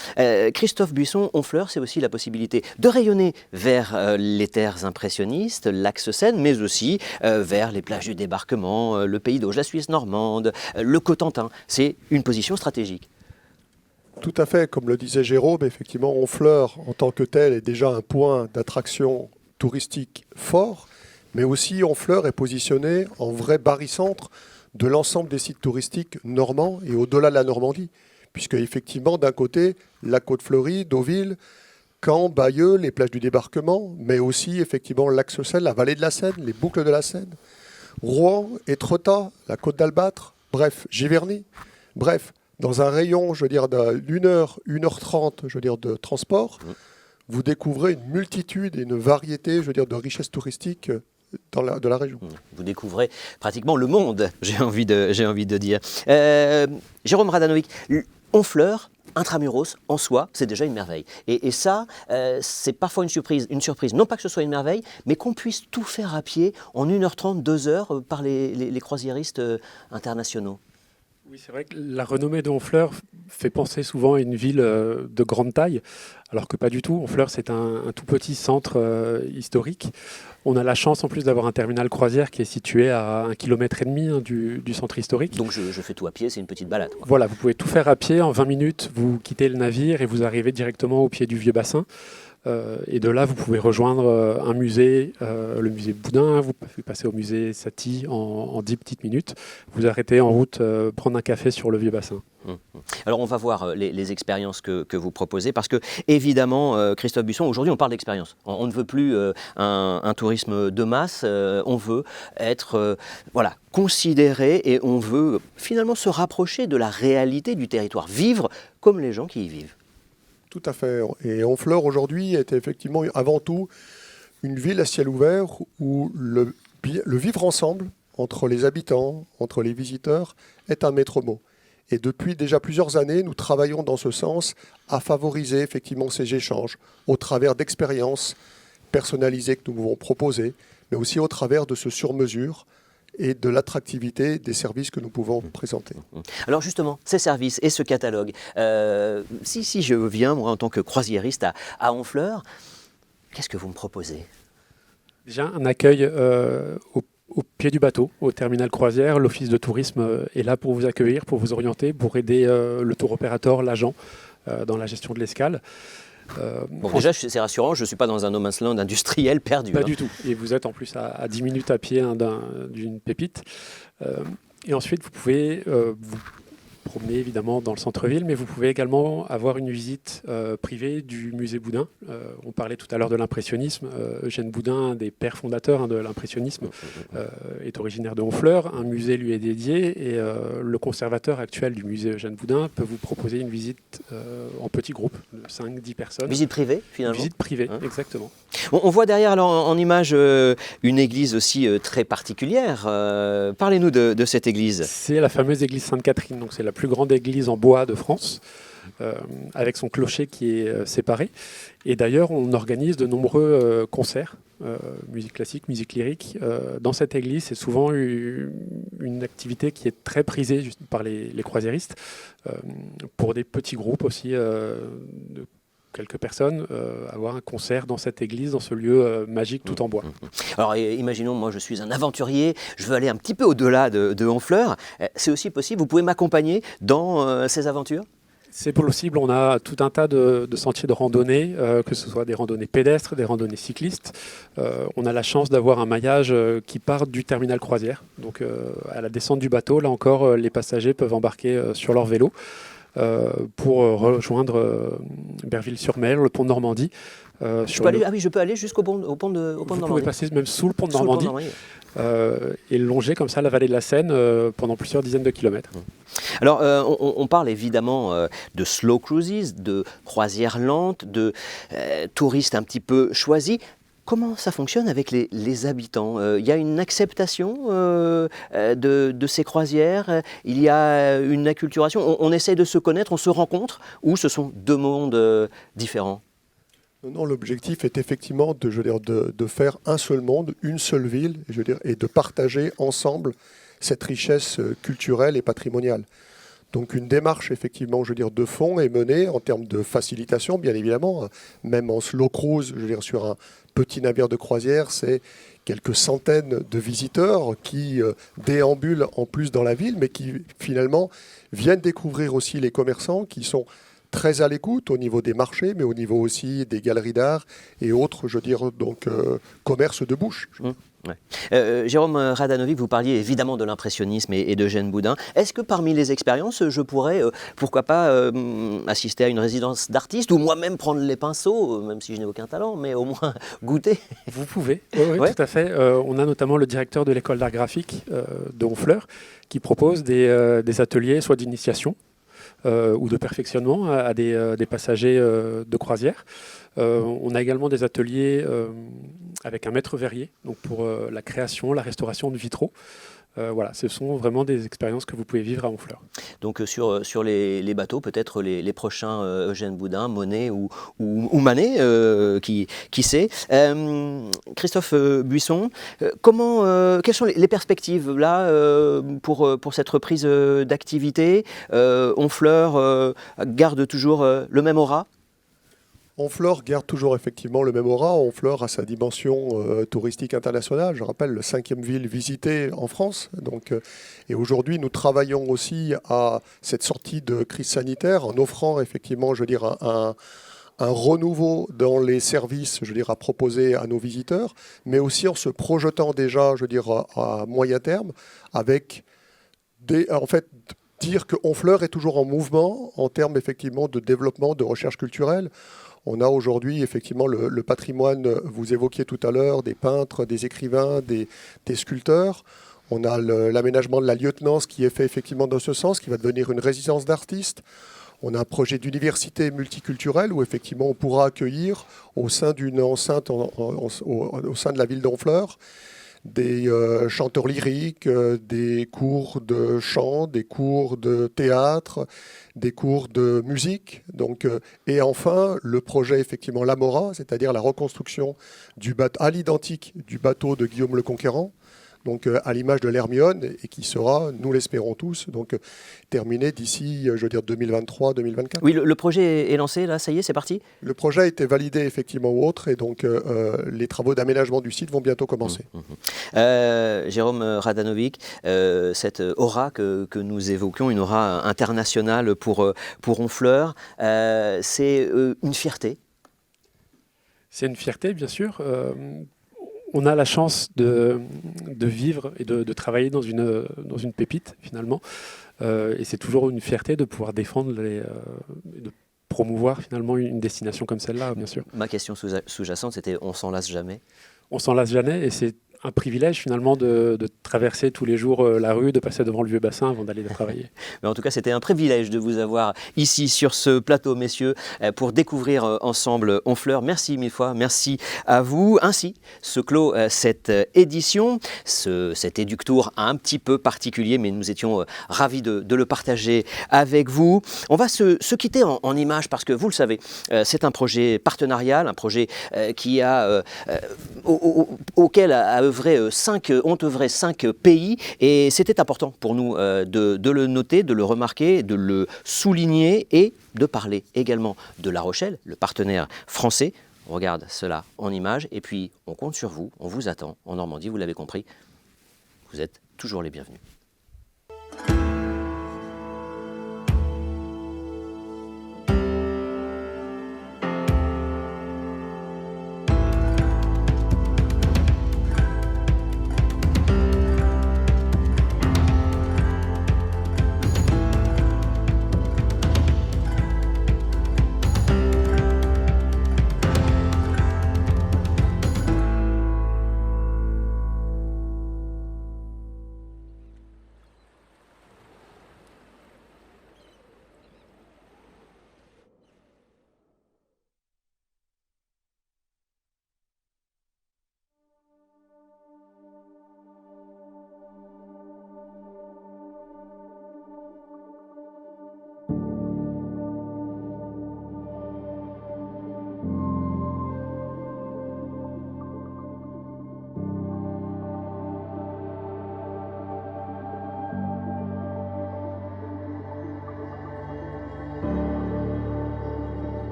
Christophe Buisson, Honfleur, c'est aussi la possibilité de rayonner vers les terres impressionnistes, l'axe Seine, mais aussi vers les plages du débarquement, le Pays d'Auge, la Suisse normande, le Cotentin. C'est une position stratégique.
Tout à fait, comme le disait Jérôme, effectivement, Honfleur en tant que tel est déjà un point d'attraction touristique fort, mais aussi Honfleur est positionné en vrai barycentre de l'ensemble des sites touristiques normands et au-delà de la Normandie, puisque effectivement, d'un côté, la Côte-Fleurie, Deauville, Caen, Bayeux, les plages du débarquement, mais aussi effectivement l'axe Seine, la vallée de la Seine, les boucles de la Seine, Rouen, Étretat, la Côte d'Albâtre, bref, Giverny, bref, dans un rayon, je veux dire, d'une heure, 1h30, je veux dire, de transport, vous découvrez une multitude et une variété, je veux dire, de richesses touristiques de la région.
Vous découvrez pratiquement le monde, j'ai envie de dire. Jérôme Radanovic, Honfleur, intramuros, en soi, c'est déjà une merveille. Et ça, c'est parfois une surprise. Non pas que ce soit une merveille, mais qu'on puisse tout faire à pied en 1h30, 2h par les croisiéristes internationaux.
Oui, c'est vrai que la renommée de Honfleur fait penser souvent à une ville de grande taille, alors que pas du tout. Honfleur, c'est un tout petit centre historique. On a la chance en plus d'avoir un terminal croisière qui est situé à 1,5 km du centre historique.
Donc je fais tout à pied, c'est une petite balade, quoi.
Voilà, vous pouvez tout faire à pied. En 20 minutes, vous quittez le navire et vous arrivez directement au pied du vieux bassin. Et de là, vous pouvez rejoindre un musée, le musée Boudin, vous pouvez passer au musée Satie en 10 petites minutes. Vous arrêtez en route, prendre un café sur le vieux bassin.
Alors on va voir les expériences que vous proposez, parce que évidemment, Christophe Buisson, aujourd'hui on parle d'expérience. On ne veut plus un tourisme de masse, on veut être considéré et on veut finalement se rapprocher de la réalité du territoire, vivre comme les gens qui y vivent.
Tout à fait. Et Honfleur aujourd'hui est effectivement avant tout une ville à ciel ouvert où le vivre ensemble entre les habitants, entre les visiteurs, est un maître mot. Et depuis déjà plusieurs années, nous travaillons dans ce sens à favoriser effectivement ces échanges au travers d'expériences personnalisées que nous pouvons proposer, mais aussi au travers de ce sur-mesure et de l'attractivité des services que nous pouvons présenter.
Alors justement, ces services et ce catalogue, si je viens, moi, en tant que croisiériste à Honfleur, qu'est-ce que vous me proposez?
Déjà, un accueil au pied du bateau, au terminal croisière. L'office de tourisme est là pour vous accueillir, pour vous orienter, pour aider le tour opérateur, l'agent, dans la gestion de l'escale.
Déjà, c'est rassurant, je ne suis pas dans un no man's land industriel perdu.
Pas du tout. Et vous êtes en plus à 10 minutes à pied d'une pépite. Et ensuite, vous pouvez vous promener évidemment dans le centre-ville, mais vous pouvez également avoir une visite privée du musée Boudin. On parlait tout à l'heure de l'impressionnisme. Eugène Boudin, un des pères fondateurs de l'impressionnisme, est originaire de Honfleur. Un musée lui est dédié et le conservateur actuel du musée Eugène Boudin peut vous proposer une visite en petit groupe de 5-10 personnes.
Visite privée, finalement.
Visite privée, exactement.
On voit derrière alors, en image une église aussi très particulière. Parlez-nous de cette église.
C'est la fameuse église Sainte-Catherine. Donc c'est la plus grande église en bois de France, avec son clocher qui est séparé. Et d'ailleurs, on organise de nombreux concerts, musique classique, musique lyrique. Dans cette église, c'est souvent une activité qui est très prisée par les croisiéristes, pour des petits groupes aussi de quelques personnes, avoir un concert dans cette église, dans ce lieu magique tout en bois.
Alors imaginons, moi je suis un aventurier, je veux aller un petit peu au-delà de Honfleur. C'est aussi possible, vous pouvez m'accompagner dans ces aventures?
C'est possible, on a tout un tas de sentiers de randonnée, que ce soit des randonnées pédestres, des randonnées cyclistes. On a la chance d'avoir un maillage qui part du terminal croisière. Donc à la descente du bateau, là encore, les passagers peuvent embarquer sur leur vélo pour rejoindre Berville-sur-Mer, le pont de Normandie.
Je peux aller jusqu'au pont de Normandie.
Vous pouvez passer même sous le pont de Normandie, et longer comme ça la vallée de la Seine pendant plusieurs dizaines de kilomètres.
Alors, on parle évidemment de slow cruises, de croisières lentes, de touristes un petit peu choisis. Comment ça fonctionne avec les habitants? Il y a une acceptation de ces croisières? Il y a une acculturation? On essaie de se connaître, on se rencontre? Ou ce sont deux mondes différents?
Non, l'objectif est effectivement de faire un seul monde, une seule ville, et de partager ensemble cette richesse culturelle et patrimoniale. Donc une démarche effectivement, je veux dire, de fond est menée en termes de facilitation, bien évidemment. Même en slow cruise, je veux dire, sur un petit navire de croisière, c'est quelques centaines de visiteurs qui déambulent en plus dans la ville, mais qui finalement viennent découvrir aussi les commerçants qui sont très à l'écoute au niveau des marchés, mais au niveau aussi des galeries d'art et autres, je veux dire, donc commerce de bouche.
Ouais. Jérôme Radanovic, vous parliez évidemment de l'impressionnisme et d'Eugène Boudin. Est-ce que parmi les expériences, je pourrais, pourquoi pas, assister à une résidence d'artiste ou moi-même prendre les pinceaux, même si je n'ai aucun talent, mais au moins goûter?
Vous pouvez, oui, tout à fait. On a notamment le directeur de l'école d'art graphique de Honfleur qui propose des ateliers, soit d'initiation, ou de perfectionnement à des passagers de croisière. On a également des ateliers avec un maître verrier, donc pour la création, la restauration de vitraux. Voilà, ce sont vraiment des expériences que vous pouvez vivre à Honfleur.
Donc sur les bateaux, peut-être les prochains Eugène Boudin, Monet ou Manet, qui sait. Christophe Buisson, quelles sont les perspectives là pour cette reprise d'activité? Honfleur garde toujours le même aura?
Honfleur garde toujours effectivement le même aura. Honfleur a sa dimension touristique internationale. Je rappelle, la 5e ville visitée en France. Donc, et aujourd'hui, nous travaillons aussi à cette sortie de crise sanitaire en offrant effectivement, je veux dire, un renouveau dans les services, je veux dire, à proposer à nos visiteurs, mais aussi en se projetant déjà, je veux dire, à moyen terme, avec en fait, dire que Honfleur est toujours en mouvement en termes effectivement de développement, de recherche culturelle. On a aujourd'hui effectivement le patrimoine, vous évoquiez tout à l'heure, des peintres, des écrivains, des sculpteurs. On a l'aménagement de la lieutenance qui est fait effectivement dans ce sens, qui va devenir une résidence d'artistes. On a un projet d'université multiculturelle où effectivement on pourra accueillir au sein d'une enceinte, au sein de la ville d'Honfleur, des chanteurs lyriques, des cours de chant, des cours de théâtre, des cours de musique. Donc, et enfin, le projet effectivement L'Amora, c'est-à-dire la reconstruction à l'identique du bateau de Guillaume le Conquérant, donc à l'image de l'Hermione, et qui sera, nous l'espérons tous, donc terminé d'ici, je veux dire, 2023-2024.
Oui, le projet est lancé, là, ça y est, c'est parti?
Le projet a été validé effectivement ou autre, et donc les travaux d'aménagement du site vont bientôt commencer.
Jérôme Radanovic, cette aura que nous évoquions, une aura internationale pour Honfleur, c'est une fierté?
C'est une fierté, bien sûr. On a la chance de vivre et de travailler dans une pépite, finalement. Et c'est toujours une fierté de pouvoir défendre de promouvoir, finalement, une destination comme celle-là, bien sûr.
Ma question sous-jacente, c'était: on s'en lasse jamais?
On s'en lasse jamais, et c'est un privilège finalement de traverser tous les jours la rue, de passer devant le vieux bassin avant d'aller travailler.
Mais en tout cas, c'était un privilège de vous avoir ici sur ce plateau, messieurs, pour découvrir ensemble Honfleur. Merci mille fois, merci à vous. Ainsi se clôt cette édition, cet éductour un petit peu particulier, mais nous étions ravis de le partager avec vous. On va se quitter en images parce que vous le savez, c'est un projet partenarial, un projet qui auquel ont œuvré 5 pays, et c'était important pour nous de le noter, de le remarquer, de le souligner et de parler également de La Rochelle, le partenaire français. On regarde cela en images et puis on compte sur vous, on vous attend en Normandie, vous l'avez compris, vous êtes toujours les bienvenus.